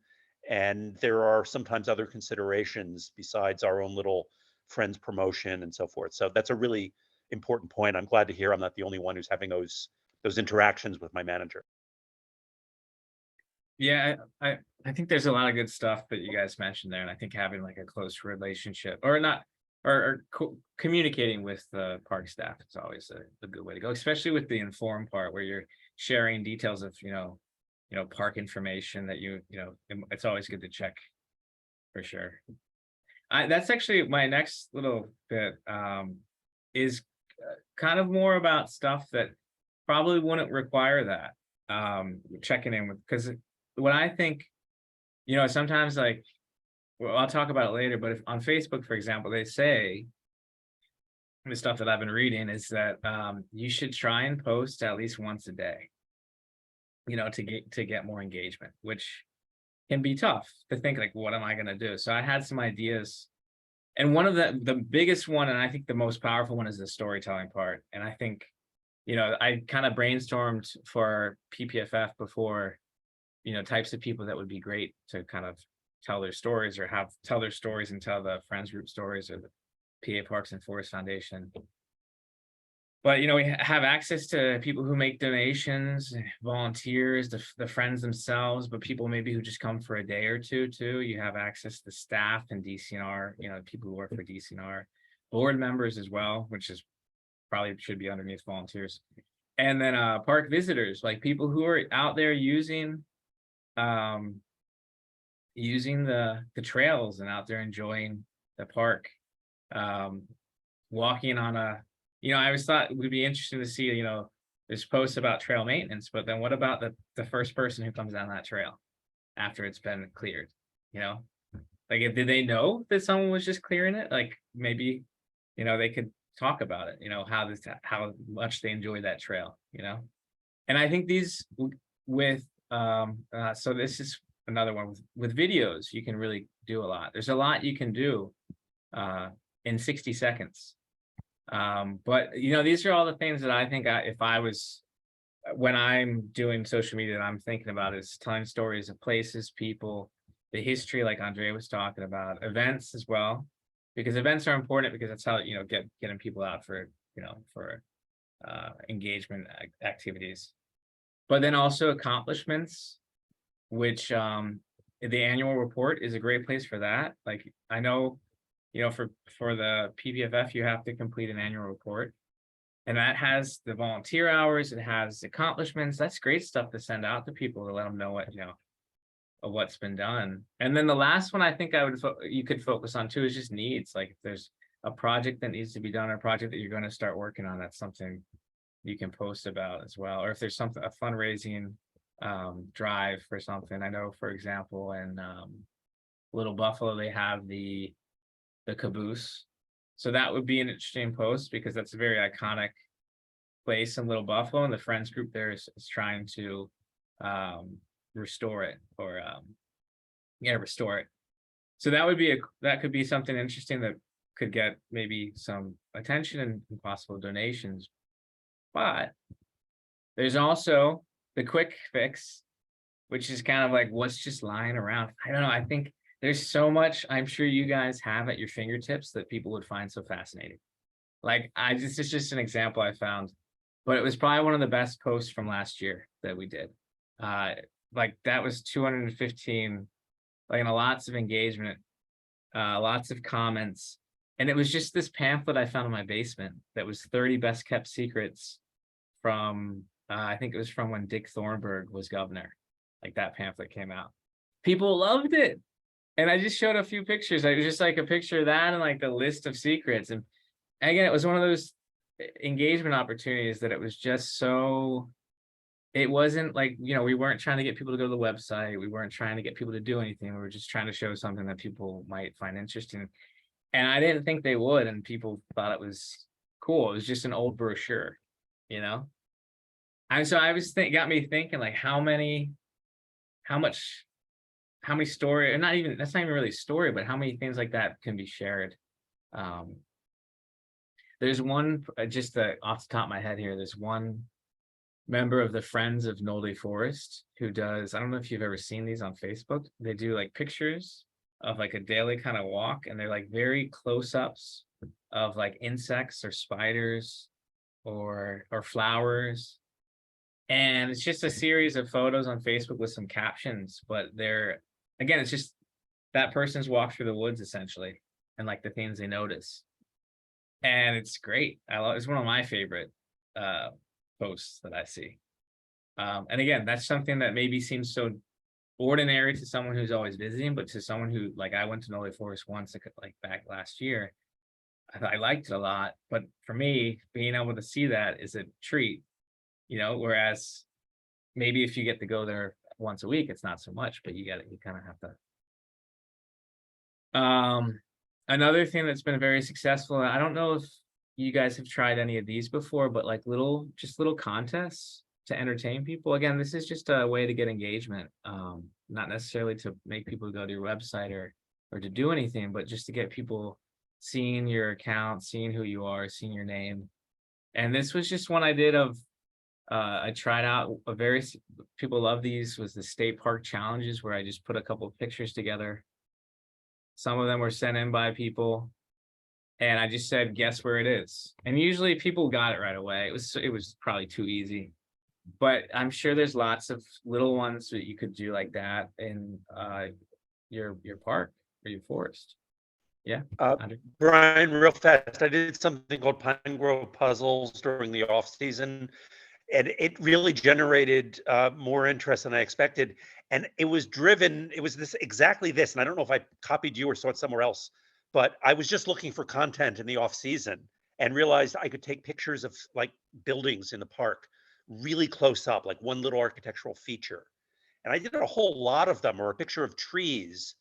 S4: And there are sometimes other considerations besides our own little friends promotion and so forth. So that's a really important point. I'm glad to hear I'm not the only one who's having those interactions with my manager.
S1: Yeah, I think there's a lot of good stuff that you guys mentioned there, and I think having like a close relationship or not or communicating with the park staff is always a good way to go, especially with the informed part where you're sharing details of park information that it's always good to check for sure. That's actually my next little bit is kind of more about stuff that probably wouldn't require that checking in with, because what I think, sometimes I'll talk about it later, but if on Facebook, for example, they say the stuff that I've been reading is that you should try and post at least once a day, to get more engagement, which can be tough to think like, what am I going to do? So I had some ideas, and one of the biggest one, and I think the most powerful one, is the storytelling part. And I think, I kind of brainstormed for PPFF before, types of people that would be great to kind of tell their stories or tell their stories and tell the Friends Group stories or the PA Parks and Forest Foundation. But, we have access to people who make donations, volunteers, the friends themselves, but people maybe who just come for a day or two too. You have access to staff and DCNR, people who work for DCNR, board members as well, which is probably should be underneath volunteers. And then park visitors, like people who are out there using the trails and out there enjoying the park. walking on a, I always thought it would be interesting to see, there's posts about trail maintenance, but then what about the first person who comes down that trail after it's been cleared? Like, did they know that someone was just clearing it? Like, maybe, they could talk about it, how much they enjoy that trail, And I think these with, so this is another one with videos, you can really do a lot. There's a lot you can do in 60 seconds. But these are all the things that I think if I was, when I'm doing social media, that I'm thinking about is telling stories of places, people, the history, like Andre was talking about, events as well, because events are important because that's how, getting people out for, for engagement activities. But then also accomplishments, which the annual report is a great place for that. Like, I know, for the PPFF, you have to complete an annual report. And that has the volunteer hours, it has accomplishments. That's great stuff to send out to people to let them know what, of what's been done. And then the last one I think you could focus on too is just needs. Like, if there's a project that needs to be done, or a project that you're going to start working on, that's something you can post about as well. Or if there's something, a fundraising drive for something. I know, for example, in Little Buffalo, they have the caboose. So that would be an interesting post because that's a very iconic place in Little Buffalo, and the Friends group there is trying to restore it, or restore it. So that could be something interesting that could get maybe some attention and possible donations. But there's also the quick fix, which is kind of like what's just lying around. I don't know. I think there's so much I'm sure you guys have at your fingertips that people would find so fascinating. Like, this is just an example I found, but it was probably one of the best posts from last year that we did. Like, that was 215, like, lots of engagement, lots of comments. And it was just this pamphlet I found in my basement that was 30 best kept secrets from, I think it was from when Dick Thornburg was governor. Like, that pamphlet came out. People loved it. And I just showed a few pictures. It was just like a picture of that and like the list of secrets. And again, it was one of those engagement opportunities that it was just so, it wasn't like, we weren't trying to get people to go to the website. We weren't trying to get people to do anything. We were just trying to show something that people might find interesting. And I didn't think they would. And people thought it was cool. It was just an old brochure, And so I was got me thinking, like, how many story, and that's not even really a story, but how many things like that can be shared. There's one, just off the top of my head here, there's one member of the Friends of Nolde Forest who does, I don't know if you've ever seen these on Facebook. They do like pictures of like a daily kind of walk, and they're like very close-ups of like insects or spiders or flowers. And it's just a series of photos on Facebook with some captions, but again, it's just that person's walk through the woods essentially, and like the things they notice. And it's great. It's one of my favorite posts that I see. And again, that's something that maybe seems so ordinary to someone who's always visiting, but to someone who, like, I went to Nolde Forest once, like back last year. I liked it a lot, but for me, being able to see that is a treat, whereas maybe if you get to go there once a week, it's not so much, but you kind of have to. Another thing that's been very successful, I don't know if you guys have tried any of these before, but like little contests to entertain people. Again, this is just a way to get engagement, not necessarily to make people go to your website or to do anything, but just to get people seeing your account, seeing who you are, seeing your name. And this was just one I did of, I tried out people love these, was the state park challenges, where I just put a couple of pictures together. Some of them were sent in by people, and I just said, guess where it is. And usually people got it right away. It was probably too easy, but I'm sure there's lots of little ones that you could do like that in your park or your forest. Yeah.
S4: Brian, real fast, I did something called Pine Grove Puzzles during the off season, and it really generated more interest than I expected. And it was exactly this, and I don't know if I copied you or saw it somewhere else, But I was just looking for content in the off season and realized I could take pictures of like buildings in the park really close up, like one little architectural feature. And I did a whole lot of them, or a picture of trees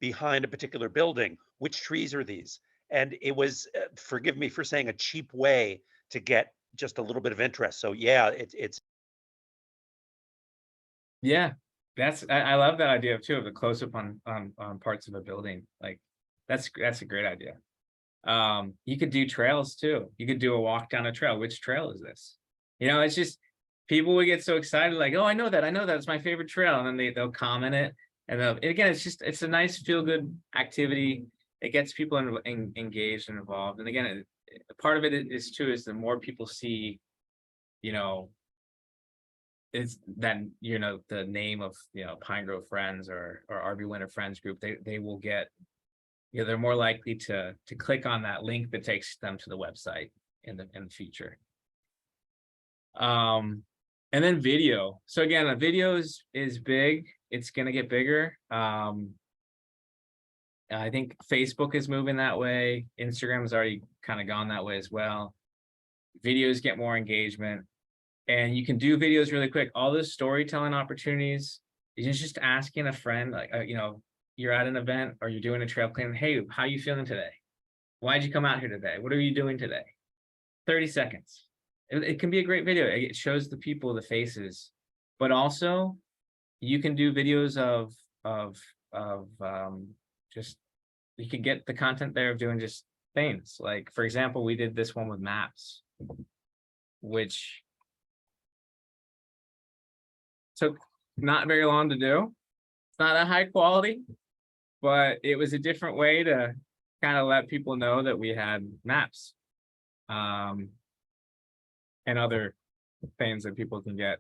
S4: behind a particular building. Which trees are these? And it was, forgive me for saying, a cheap way to get just a little bit of interest. So yeah, it's
S1: Yeah, I love that idea too, of the close up on parts of a building. Like that's a great idea. You could do trails too. You could do a walk down a trail. Which trail is this? You know, it's just people would get so excited, like, oh, I know that, it's my favorite trail. And then they'll comment it. And again, it's a nice feel good activity. It gets people engaged and involved. And again, part of it is too, is the more people see, you know, it's then, you know, the name of, you know, Pine Grove Friends or RB Winter Friends group, they will get, you know, they're more likely to click on that link that takes them to the website in the future. And then video. So again, a video is big. It's gonna get bigger. I think Facebook is moving that way. Instagram has already kind of gone that way as well. Videos get more engagement, and you can do videos really quick. All those storytelling opportunities is just asking a friend, like, you know, you're at an event or you're doing a trail clean. Hey, how you feeling today? Why'd you come out here today? What are you doing today? 30 seconds. It can be a great video. It shows the people, the faces, but also you can do videos of just, you could get the content there of doing just things. Like, for example, we did this one with maps, which took not very long to do. It's not that high quality, but it was a different way to kind of let people know that we had maps. And other things that people can get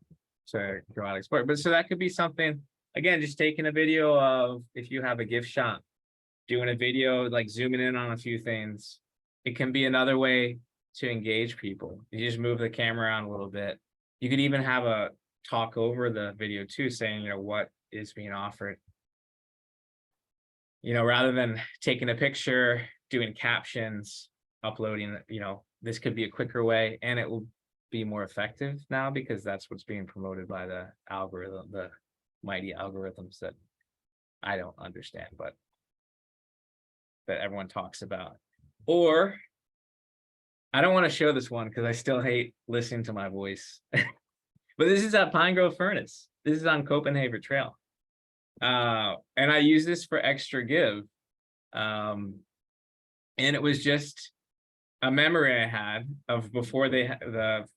S1: to go out and explore. But so that could be something, again, just taking a video of, if you have a gift shop, doing a video, like zooming in on a few things. It can be another way to engage people. You just move the camera around a little bit. You could even have a talk over the video too, saying, you know, what is being offered. You know, rather than taking a picture, doing captions, uploading, you know, this could be a quicker way, and it will be more effective now because that's what's being promoted by the algorithm, the mighty algorithms that I don't understand, but that everyone talks about. Or I don't want to show this one because I still hate listening to my voice. But this is at Pine Grove Furnace. This is on Copenhagen Trail. And I use this for Extra Give. And it was just a memory I had of before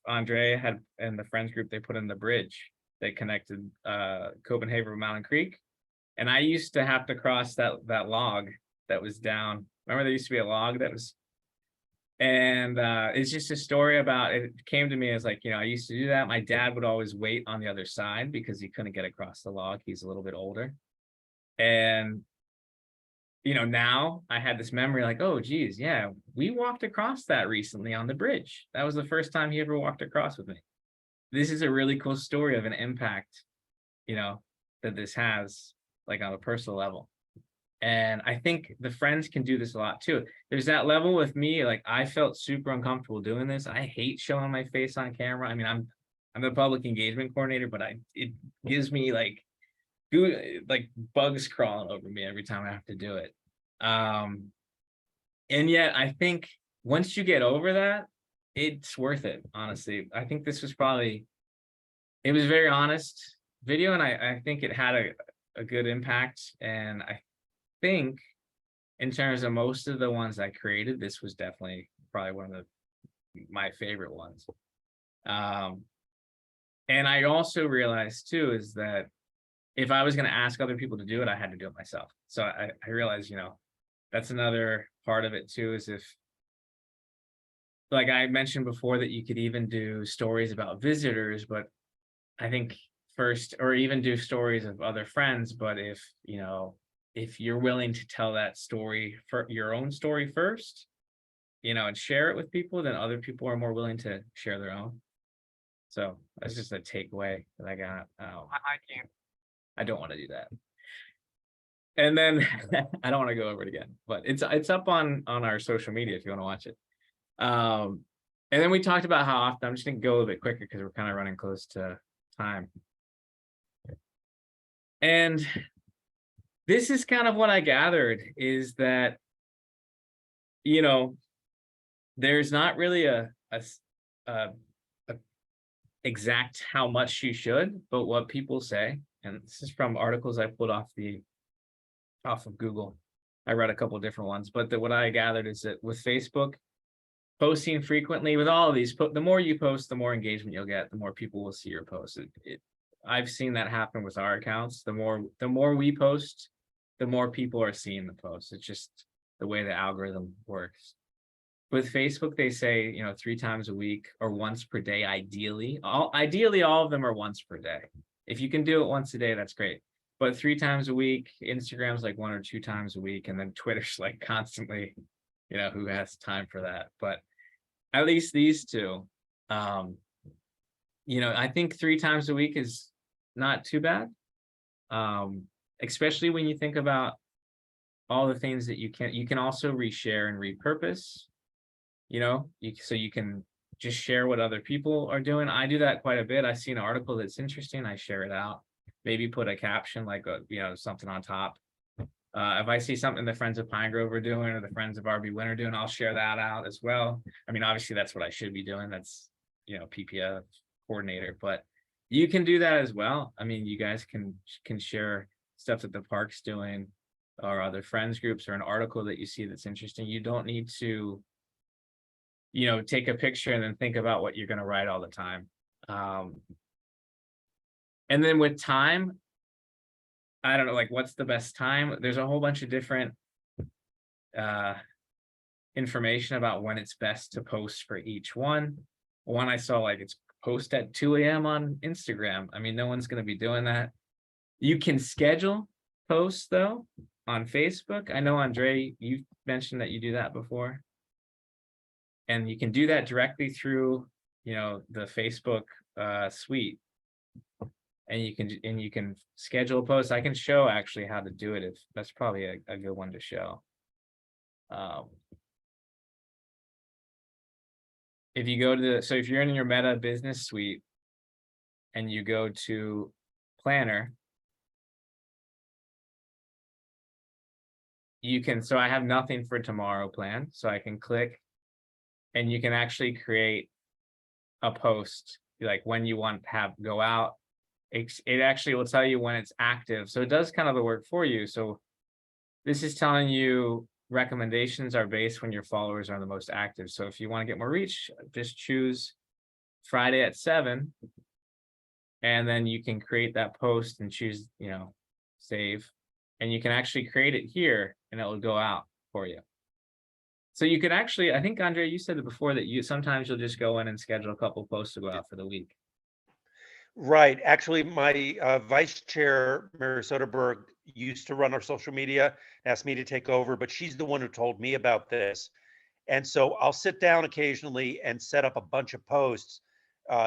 S1: Andre had, and the friends group, they put in the bridge that connected Copenhagen with Mountain Creek. And I used to have to cross that log that was down. Remember, there used to be a log that was, and it's just a story about, it came to me as like, you know, I used to do that. My dad would always wait on the other side because he couldn't get across the log. He's a little bit older. And you know, now I had this memory like, oh, geez, yeah, we walked across that recently on the bridge. That was the first time he ever walked across with me. This is a really cool story of an impact, you know, that this has, like, on a personal level. And I think the friends can do this a lot too. There's that level with me, like, I felt super uncomfortable doing this. I hate showing my face on camera. I mean, I'm the public engagement coordinator, but it gives me like bugs crawling over me every time I have to do it. And yet I think once you get over that, it's worth it, honestly. I think this was probably, it was very honest video, and I think it had a good impact. And I think in terms of most of the ones I created, this was definitely probably one of my favorite ones. And I also realized too, is that if I was going to ask other people to do it, I had to do it myself. So I realized, you know, that's another part of it too, is if, like I mentioned before, that you could even do stories about visitors, but I think first, or even do stories of other friends. But if, you know, if you're willing to tell that story, for your own story first, you know, and share it with people, then other people are more willing to share their own. So that's just a takeaway that I got. I don't want to do that. And then I don't want to go over it again, but it's up on our social media if you want to watch it. And then we talked about how often. I'm just gonna go a little bit quicker because we're kind of running close to time. And this is kind of what I gathered is that, you know, there's not really a exact how much you should, but what people say, and this is from articles I pulled off of Google. I read a couple of different ones, but what I gathered is that with Facebook, posting frequently with all of these, the more you post, the more engagement you'll get, the more people will see your posts. I've seen that happen with our accounts. The more we post, the more people are seeing the posts. It's just the way the algorithm works. With Facebook, they say, 3 times a week or once per day, ideally. Ideally, all of them are once per day. If you can do it once a day, that's great. But 3 times a week, Instagram's like 1 or 2 times a week, and then Twitter's like constantly, who has time for that? But at least these two, I think 3 times a week is not too bad. Especially when you think about all the things that you can also reshare and repurpose, so you can just share what other people are doing. I do that quite a bit. I see an article that's interesting, I share it out, maybe put a caption like, something on top. If I see something the Friends of Pine Grove are doing or the Friends of RB Winter doing, I'll share that out as well. I mean, obviously that's what I should be doing. That's, PPF coordinator, but you can do that as well. I mean, you guys can share stuff that the park's doing or other friends groups or an article that you see that's interesting. You don't need to, take a picture and then think about what you're going to write all the time. And then with time, I don't know, like what's the best time? There's a whole bunch of different information about when it's best to post for each one. One I saw, like, it's post at 2 a.m. on Instagram. I mean, no one's going to be doing that. You can schedule posts though on Facebook. I know, Andre, you've mentioned that you do that before. And you can do that directly through, the Facebook suite. And you can schedule a post. I can show actually how to do it. If that's probably a good one to show. If you go to so if you're in your Meta Business Suite and you go to Planner, you can, so I have nothing for tomorrow planned, so I can click and you can actually create a post like when you want to have go out. It actually will tell you when it's active. So it does kind of the work for you. So this is telling you recommendations are based when your followers are the most active. So if you want to get more reach, just choose Friday at 7. And then you can create that post and choose, save. And you can actually create it here and it will go out for you. So you could actually, I think, Andre, you said it before that sometimes you'll just go in and schedule a couple posts to go out for the week.
S4: Right. Actually, my vice chair, Mary Soderberg, used to run our social media, asked me to take over, but she's the one who told me about this. And so I'll sit down occasionally and set up a bunch of posts,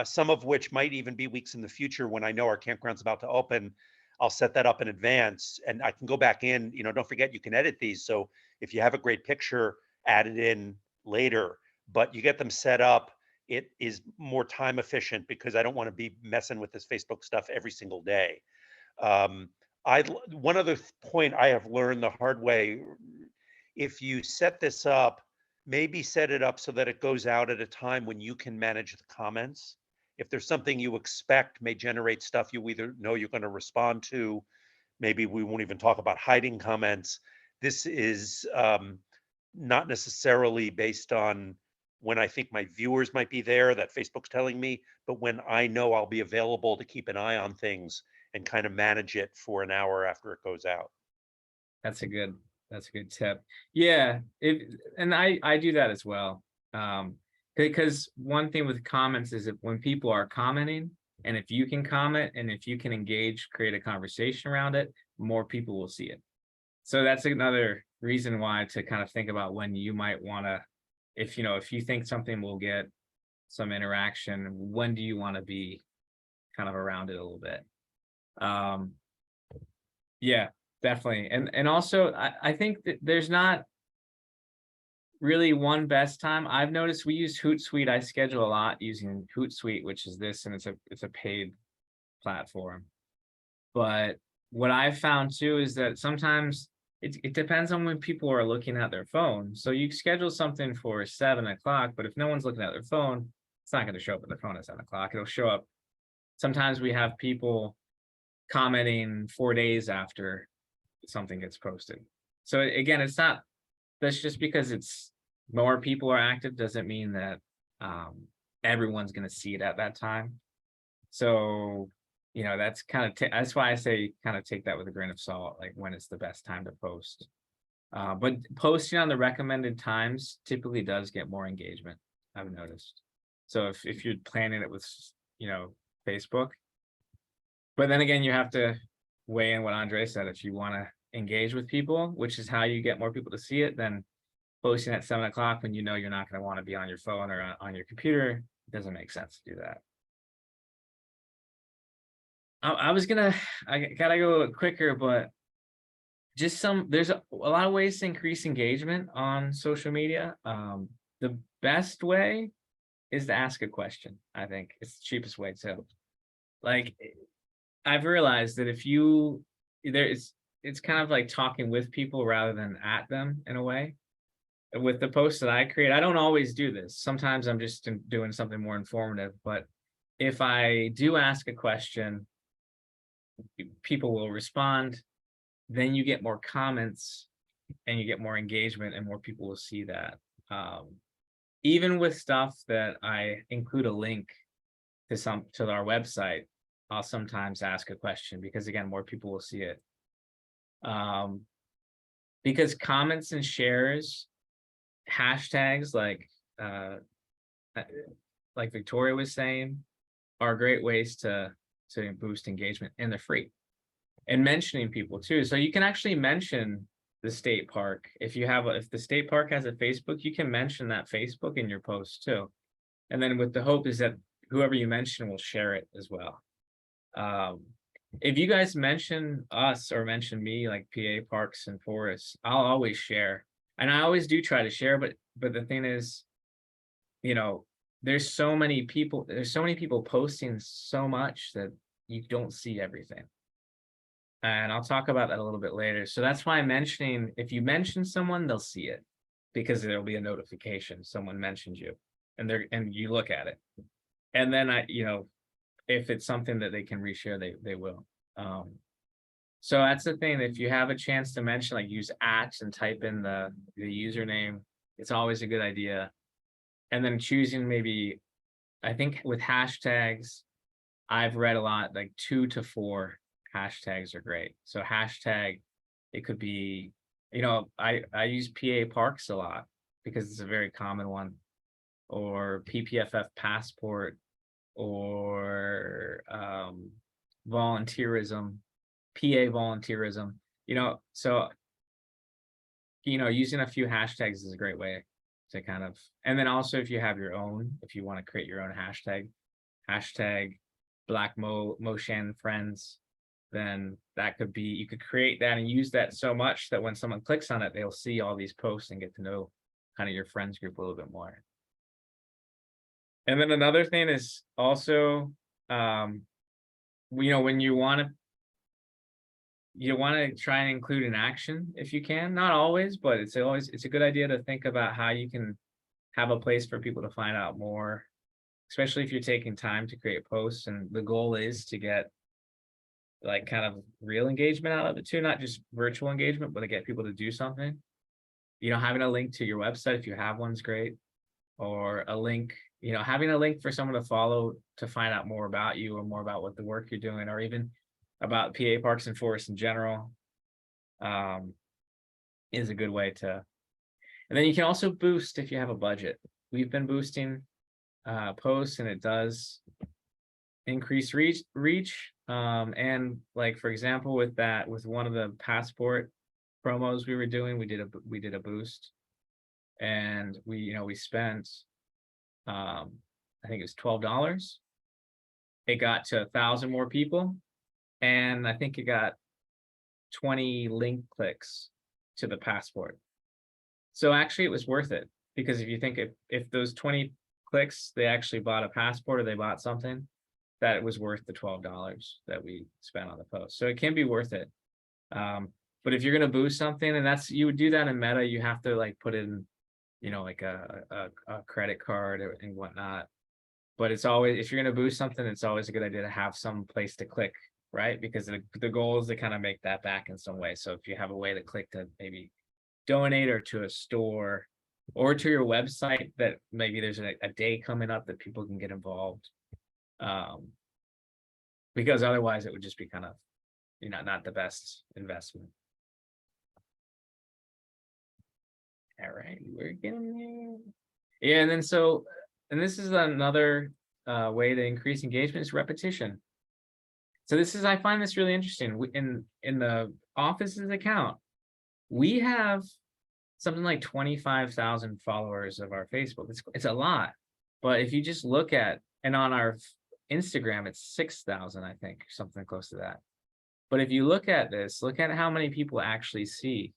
S4: some of which might even be weeks in the future when I know our campground's about to open. I'll set that up in advance and I can go back in, don't forget you can edit these. So if you have a great picture, add it in later, but you get them set up. It is more time efficient because I don't want to be messing with this Facebook stuff every single day. One other point I have learned the hard way, if you set this up, maybe set it up so that it goes out at a time when you can manage the comments. If there's something you expect may generate stuff you either know you're going to respond to, maybe we won't even talk about hiding comments. This is not necessarily based on when I think my viewers might be there that Facebook's telling me, but when I know I'll be available to keep an eye on things and kind of manage it for an hour after it goes out.
S1: That's a good tip. Yeah, and I do that as well. Because one thing with comments is that when people are commenting, and if you can comment and if you can engage, create a conversation around it, more people will see it. So that's another reason why to kind of think about when you might want to, if you think something will get some interaction, when do you want to be kind of around it a little bit? Yeah, definitely. And also I think that there's not really one best time. I've noticed we use Hootsuite. I schedule a lot using Hootsuite, which is this, and it's a paid platform. But what I've found too is that sometimes it depends on when people are looking at their phone. So you schedule something for 7 o'clock, but if no one's looking at their phone, it's not going to show up at their phone at 7 o'clock. It'll show up. Sometimes we have people commenting 4 days after something gets posted. So again, it's not, that's just because it's more people are active doesn't mean that everyone's going to see it at that time. So, you know, that's kind of, that's why I say kind of take that with a grain of salt, like when it's the best time to post. But posting on the recommended times typically does get more engagement, I've noticed. So if you're planning it with, you know, Facebook, but then again, you have to weigh in what Andre said. If you want to engage with people, which is how you get more people to see it, then posting at 7 o'clock when you know you're not going to want to be on your phone or on your computer, it doesn't make sense to do that. I gotta go quicker, but just there's a lot of ways to increase engagement on social media. The best way is to ask a question. I think it's the cheapest way to. Like, I've realized that if you, it's kind of like talking with people rather than at them in a way. With the posts that I create, I don't always do this. Sometimes I'm just doing something more informative, but if I do ask a question, people will respond, then you get more comments and you get more engagement and more people will see that. Even with stuff that I include a link to our website, I'll sometimes ask a question because again, more people will see it. Because comments and shares, hashtags like Victoria was saying, are great ways to boost engagement, and they're free. And mentioning people too. So you can actually mention the state park. If the state park has a Facebook, you can mention that Facebook in your post too. And then with the hope is that whoever you mention will share it as well. If you guys mention us or mention me, like PA Parks and Forests, I'll always share. And I always do try to share, but the thing is, you know, there's so many people posting so much that you don't see everything. And I'll talk about that a little bit later. So that's why I'm mentioning, if you mention someone, they'll see it because there'll be a notification. Someone mentioned you and you look at it. And then if it's something that they can reshare, they will. So that's the thing. If you have a chance to mention, like use @ and type in the username, it's always a good idea. And then choosing maybe, I think with hashtags, I've read a lot, like 2 to 4 hashtags are great. So hashtag, it could be, I use PA Parks a lot because it's a very common one, or PPFF passport, or volunteerism, PA volunteerism, so, using a few hashtags is a great way to kind of, and then also if you have your own, if you want to create your own hashtag Black Moshan Friends, then that could be, you could create that and use that so much that when someone clicks on it, they'll see all these posts and get to know kind of your friends group a little bit more. And then another thing is also, when you want to try and include an action if you can, not always, but it's a good idea to think about how you can have a place for people to find out more, especially if you're taking time to create posts. And the goal is to get like kind of real engagement out of it too, not just virtual engagement, but to get people to do something. Having a link to your website, if you have one's great, or a link, having a link for someone to follow to find out more about you or more about what the work you're doing, or even about PA Parks and Forests in general, is a good way to. And then you can also boost if you have a budget. We've been boosting posts, and it does increase reach. And like, for example, with one of the passport promos we were doing, we did a boost, and we spent, I think it was $12. It got to 1,000 more people, and I think it got 20 link clicks to the passport. So actually it was worth it, because if you think if those 20 clicks, they actually bought a passport or they bought something, that it was worth the $12 that we spent on the post. So it can be worth it. But if you're gonna boost something, and you would do that in Meta, you have to like put in, you know, like a credit card and whatnot. But it's always, if you're gonna boost something, it's always a good idea to have some place to click, right? Because the goal is to kind of make that back in some way. So if you have a way to click to maybe donate, or to a store, or to your website, that maybe there's a day coming up that people can get involved. Because otherwise it would just be kind of, you know, not the best investment. All right, we're getting there. Yeah, and then and this is another way to increase engagement, is repetition. So I find this really interesting. In the office's account, we have something like 25,000 followers of our Facebook. It's a lot, but if you just look at, and on our Instagram, it's 6,000, I think, something close to that. But if you look at this, look at how many people actually see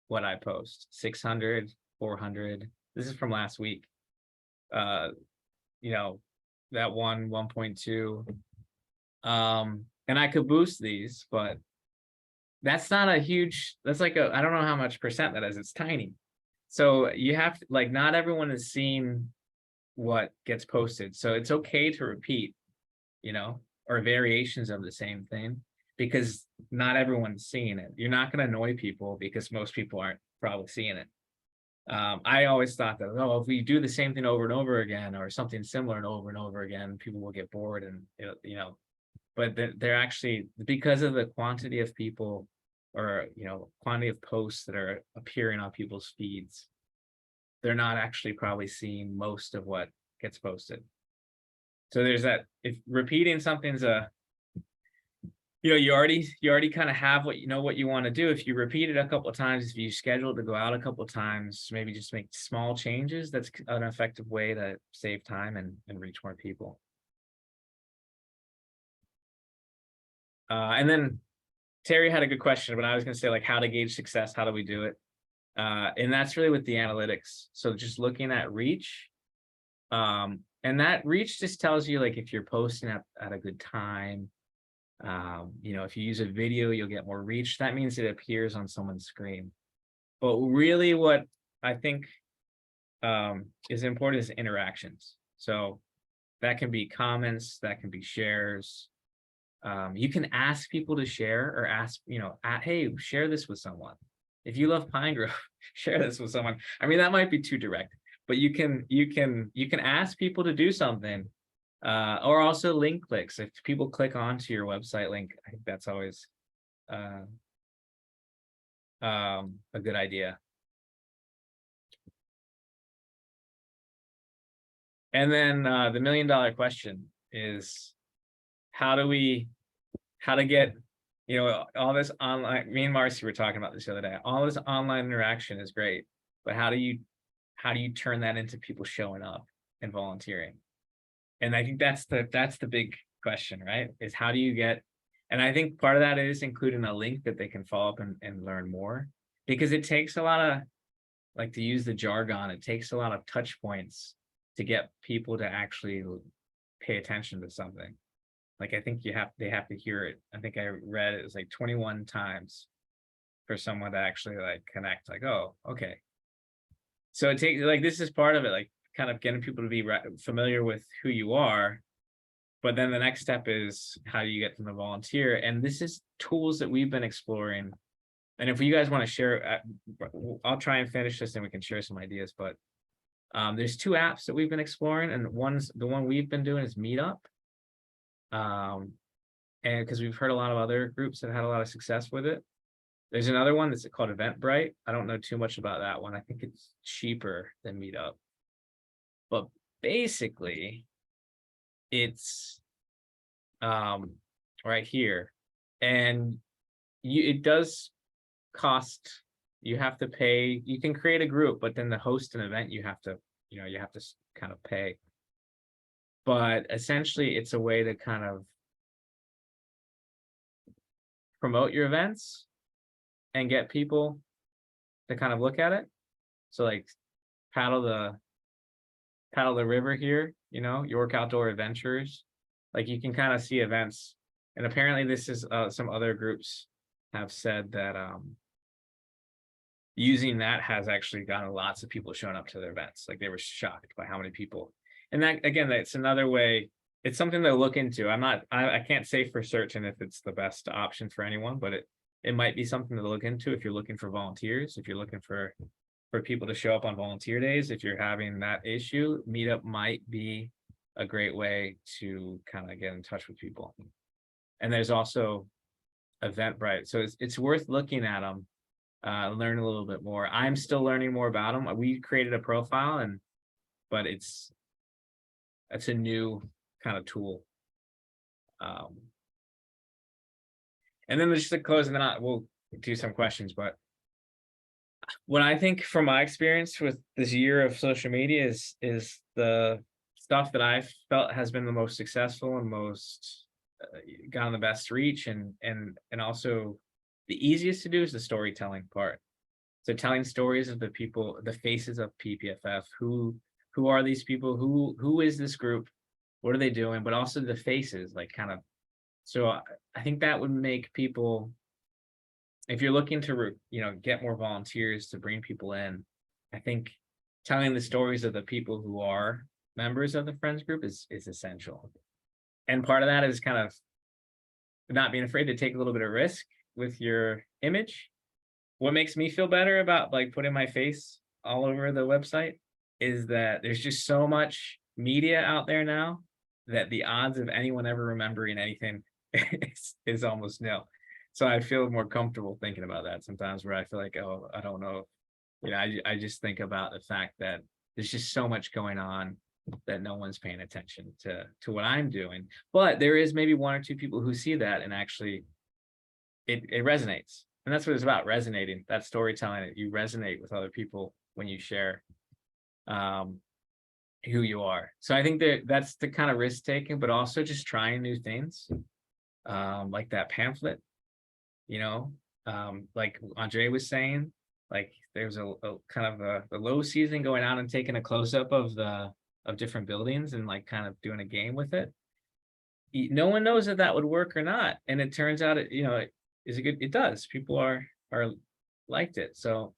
S1: what I post. 600, 400. This is from last week. You know, that 1.2. And I could boost these, but that's not a huge, that's like I don't know how much percent that is. It's tiny. So you have to, like, not everyone is seeing what gets posted. So it's okay to repeat, you know, or variations of the same thing, because not everyone's seeing it. You're not going to annoy people because most people aren't probably seeing it. I always thought that, oh, if we do the same thing over and over again, or something similar and over again, people will get bored, and you know, but they're actually, because of the quantity of people, or, you know, quantity of posts that are appearing on people's feeds, they're not actually probably seeing most of what gets posted. So there's that. If repeating something's you know, you already kind of have what you want to do. If you repeat it a couple of times, if you schedule to go out a couple of times, maybe just make small changes, that's an effective way to save time and reach more people. And then Terry had a good question, but I was going to say, like, how to gauge success, how do we do it? And that's really with the analytics. So just looking at reach, and that reach just tells you, like, if you're posting at a good time. You know, if you use a video, you'll get more reach. That means it appears on someone's screen. But really what I think is important is interactions. So that can be comments, that can be shares. You can ask people to share, or ask, you know, hey, share this with someone. If you love Pine Grove, share this with someone. I mean, that might be too direct, but you can ask people to do something. Or also link clicks. If people click onto your website link, I think that's always a good idea. And then the $1 million question is, how to get, you know, all this online. Me and Marcy were talking about this the other day. All this online interaction is great, but how do you turn that into people showing up and volunteering? And I think that's the big question, right? Is how do you get, and I think part of that is including a link that they can follow up and learn more, because it takes a lot of, like, to use the jargon, it takes a lot of touch points to get people to actually pay attention to something. Like, I think they have to hear it. I think I read it was like 21 times for someone to actually, like, connect, like, oh, okay. So it takes, like, this is part of it, like, kind of getting people to be familiar with who you are. But then the next step is, how do you get them to volunteer? And this is tools that we've been exploring. And if you guys want to share, I'll try and finish this and we can share some ideas. But there's 2 apps that we've been exploring, and the one we've been doing is Meetup. And because we've heard a lot of other groups that had a lot of success with it. There's another one that's called Eventbrite. I don't know too much about that one. I think it's cheaper than Meetup. But basically, it's right here, and it does cost. You have to pay. You can create a group, but then to host an event, you have to kind of pay. But essentially, it's a way to kind of promote your events, and get people to kind of look at it. So like paddle the river here, you know, York Outdoor Adventures. Like you can kind of see events. And apparently this is some other groups have said that using that has actually gotten lots of people showing up to their events. Like they were shocked by how many people. And that, again, that's another way. It's something to look into. I can't say for certain if it's the best option for anyone, but it might be something to look into if you're looking for volunteers, if you're looking for people to show up on volunteer days. If you're having that issue, Meetup might be a great way to kind of get in touch with people. And there's also Eventbrite. So it's worth looking at them, learn a little bit more. I'm still learning more about them. We created a profile but it's a new kind of tool. And then just to close, and then we'll do some questions, but what I think from my experience with this year of social media is the stuff that I've felt has been the most successful and most gotten the best reach, and also the easiest to do is the storytelling part. So telling stories of the people, the faces of PPFF, who are these people, who is this group, what are they doing, but also the faces, like kind of. So I think that would make people, if you're looking to get more volunteers to bring people in, I think telling the stories of the people who are members of the Friends group is essential. And part of that is kind of not being afraid to take a little bit of risk with your image. What makes me feel better about like putting my face all over the website is that there's just so much media out there now that the odds of anyone ever remembering anything is almost nil. So I feel more comfortable thinking about that sometimes, where I feel like, oh, I don't know. I just think about the fact that there's just so much going on that no one's paying attention to what I'm doing. But there is maybe one or two people who see that and actually it resonates. And that's what it's about, resonating, that storytelling. You resonate with other people when you share who you are. So I think that's the kind of risk taking, but also just trying new things. Like that pamphlet, like Andre was saying, like there's a kind of a low season going out and taking a close-up of different buildings and like kind of doing a game with it. No one knows if that would work or not, and it turns out is a good, it does. People are liked it. So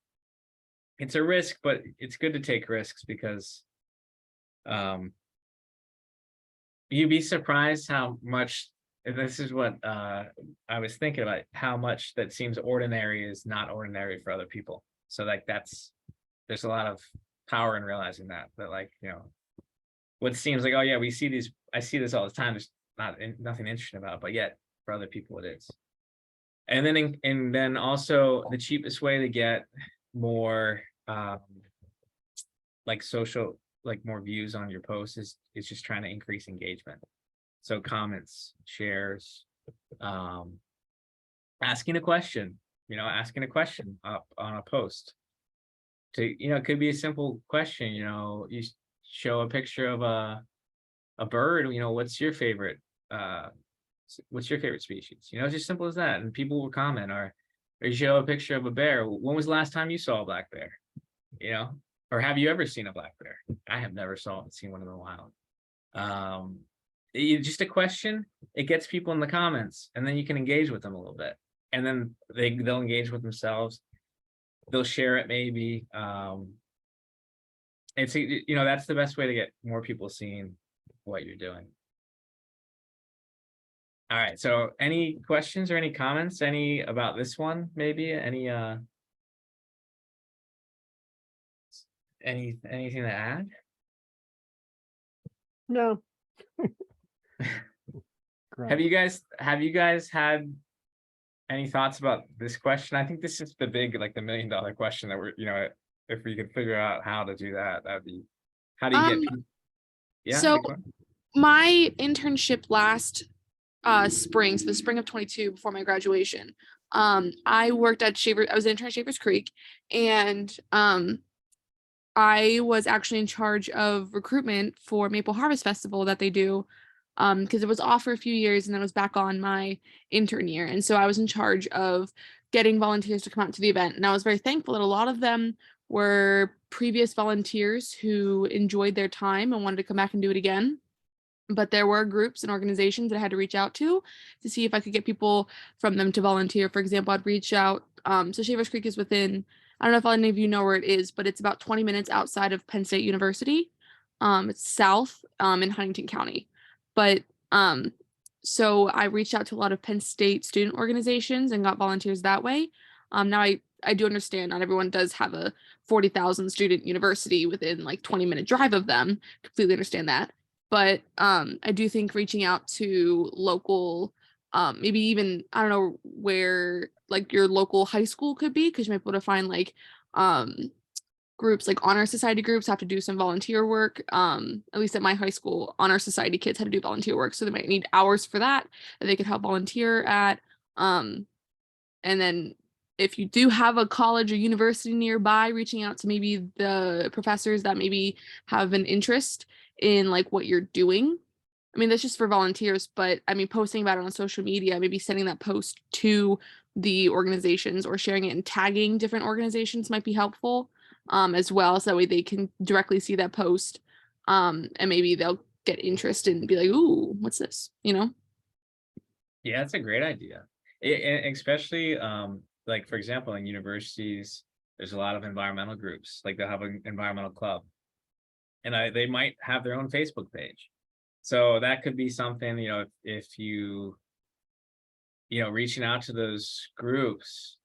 S1: it's a risk, but it's good to take risks because you'd be surprised how much, this is what I was thinking about, how much that seems ordinary is not ordinary for other people. So like there's a lot of power in realizing that like, what seems like, oh yeah, I see this all the time, there's nothing interesting about it, but yet for other people it is. And then also the cheapest way to get more like social, like more views on your posts is just trying to increase engagement. So comments, shares, asking a question up on a post. It could be a simple question. You show a picture of a bird. What's your favorite species? It's just simple as that, and people will comment. Or you show a picture of a bear. When was the last time you saw a black bear? Or have you ever seen a black bear? I have never seen one in the wild. Just a question, it gets people in the comments, and then you can engage with them a little bit, and then they'll engage with themselves. They'll share it maybe. It's that's the best way to get more people seeing what you're doing. All right, so any questions or any comments about this one? Maybe anything to add?
S2: No.
S1: Have you guys had any thoughts about this question? I think this is the big, like the $1 million question that we're, if we could figure out how to do that, that'd be, how do you get people? Yeah.
S5: So my internship last spring, so the spring of 22, before my graduation, I worked at I was an intern at Shavers Creek, and I was actually in charge of recruitment for Maple Harvest Festival that they do, because it was off for a few years and then it was back on my intern year. And so I was in charge of getting volunteers to come out to the event. And I was very thankful that a lot of them were previous volunteers who enjoyed their time and wanted to come back and do it again. But there were groups and organizations that I had to reach out to see if I could get people from them to volunteer. For example, I'd reach out. So Shavers Creek is within, I don't know if any of you know where it is, but it's about 20 minutes outside of Penn State University. It's south in Huntington County. But so I reached out to a lot of Penn State student organizations and got volunteers that way. Now I do understand not everyone does have a 40,000 student university within like 20-minute drive of them. Completely understand that. But I do think reaching out to local, maybe even, I don't know where like your local high school could be, because you might be able to find like groups like honor society groups have to do some volunteer work. At least at my high school, honor society kids had to do volunteer work. So they might need hours for that they could help volunteer at. And then if you do have a college or university nearby, reaching out to maybe the professors that maybe have an interest in like what you're doing. I mean, that's just for volunteers, but I mean, posting about it on social media, maybe sending that post to the organizations or sharing it and tagging different organizations might be helpful as well. So that way they can directly see that post and maybe they'll get interested and be like, ooh, what's this? You know?
S1: Yeah, that's a great idea. Especially like, for example, in universities, there's a lot of environmental groups, like they'll have an environmental club. And they might have their own Facebook page. So that could be something, you know, if you reaching out to those groups,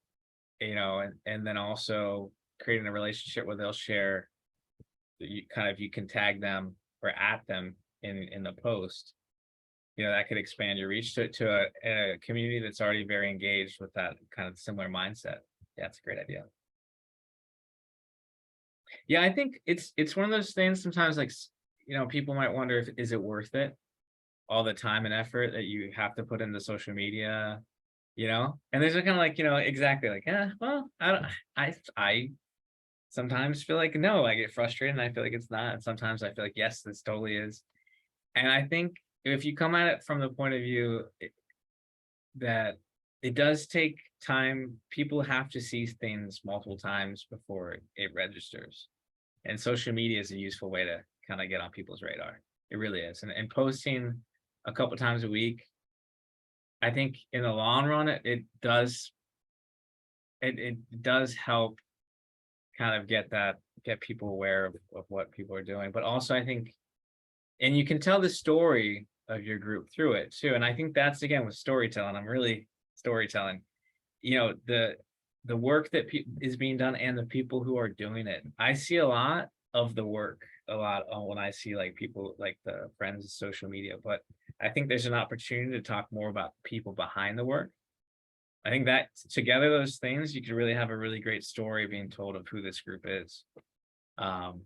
S1: you know, and then also creating a relationship where they'll share, you can tag them or at them in the post, you know, that could expand your reach to a community that's already very engaged with that kind of similar mindset. Yeah, it's a great idea. Yeah, I think it's one of those things sometimes, like, you know, people might wonder if is it worth it, all the time and effort that you have to put into social media, you know? And there's kind of like, you know, exactly like, well, I sometimes feel like no, I get frustrated and I feel like it's not. And sometimes I feel like yes, this totally is. And I think if you come at it from the point of view that it does take time, people have to see things multiple times before it registers. And social media is a useful way to kind of get on people's radar. It really is. And posting a couple times a week, I think in the long run, it does help kind of get people aware of what people are doing. But also I think, and you can tell the story of your group through it too. And I think that's, again, with storytelling, I'm really storytelling, you know, the work that is being done and the people who are doing it. I see a lot of the work when I see like people like the friends of social media, but I think there's an opportunity to talk more about people behind the work. I think that together, those things, you could really have a really great story being told of who this group is. And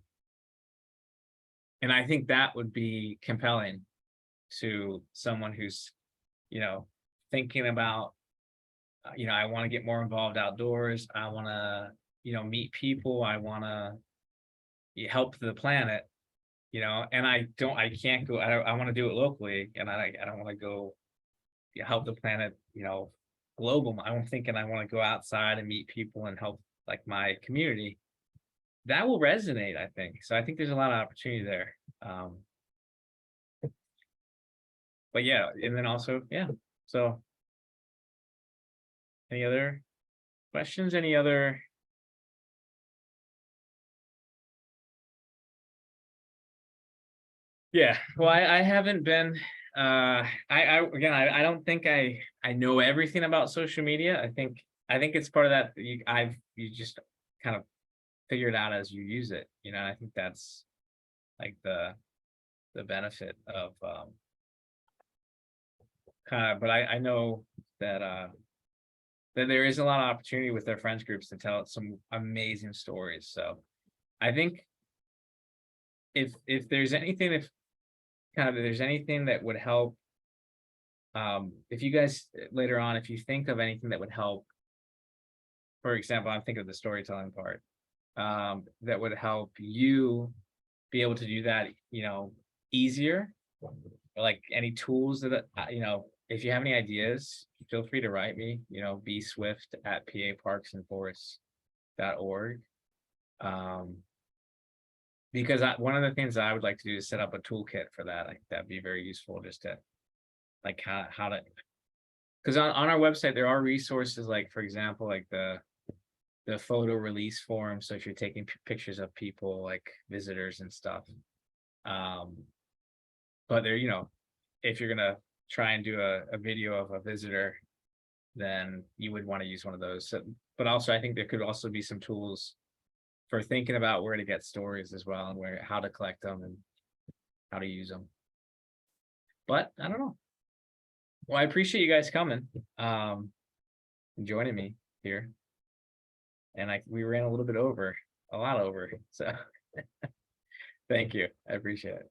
S1: I think that would be compelling to someone who's, you know, thinking about, you know, I want to get more involved outdoors. I want to, you know, meet people. I want to help the planet, you know, and I can't go, I want to do it locally, and I don't want to go help the planet, you know, global. I'm thinking I want to go outside and meet people and help like my community. That will resonate, I think. So I think there's a lot of opportunity there. But yeah, and then also, yeah. So any other questions? Any other? Yeah, well, I haven't been, again, I don't think I know everything about social media. I think it's part of that you just kind of figure it out as you use it, you know. I think that's like the benefit of kind of, but I know that that there is a lot of opportunity with their friends groups to tell some amazing stories. So I think if there's anything, there's anything that would help, if you guys later on, if you think of anything that would help, for example, I'm thinking of the storytelling part, that would help you be able to do that, you know, easier, or like any tools that, you know, if you have any ideas, feel free to write me, bswift@paparksandforests.org. Because one of the things that I would like to do is set up a toolkit for that. Like that'd be very useful just to like how to, because on our website there are resources like, for example, like the photo release form. So if you're taking pictures of people like visitors and stuff, but there, if you're gonna try and do a video of a visitor, then you would want to use one of those. So, but also I think there could also be some tools for thinking about where to get stories as well, and how to collect them and how to use them. But I don't know. Well, I appreciate you guys coming, and joining me here. And we ran a little bit over, a lot over. So thank you. I appreciate it.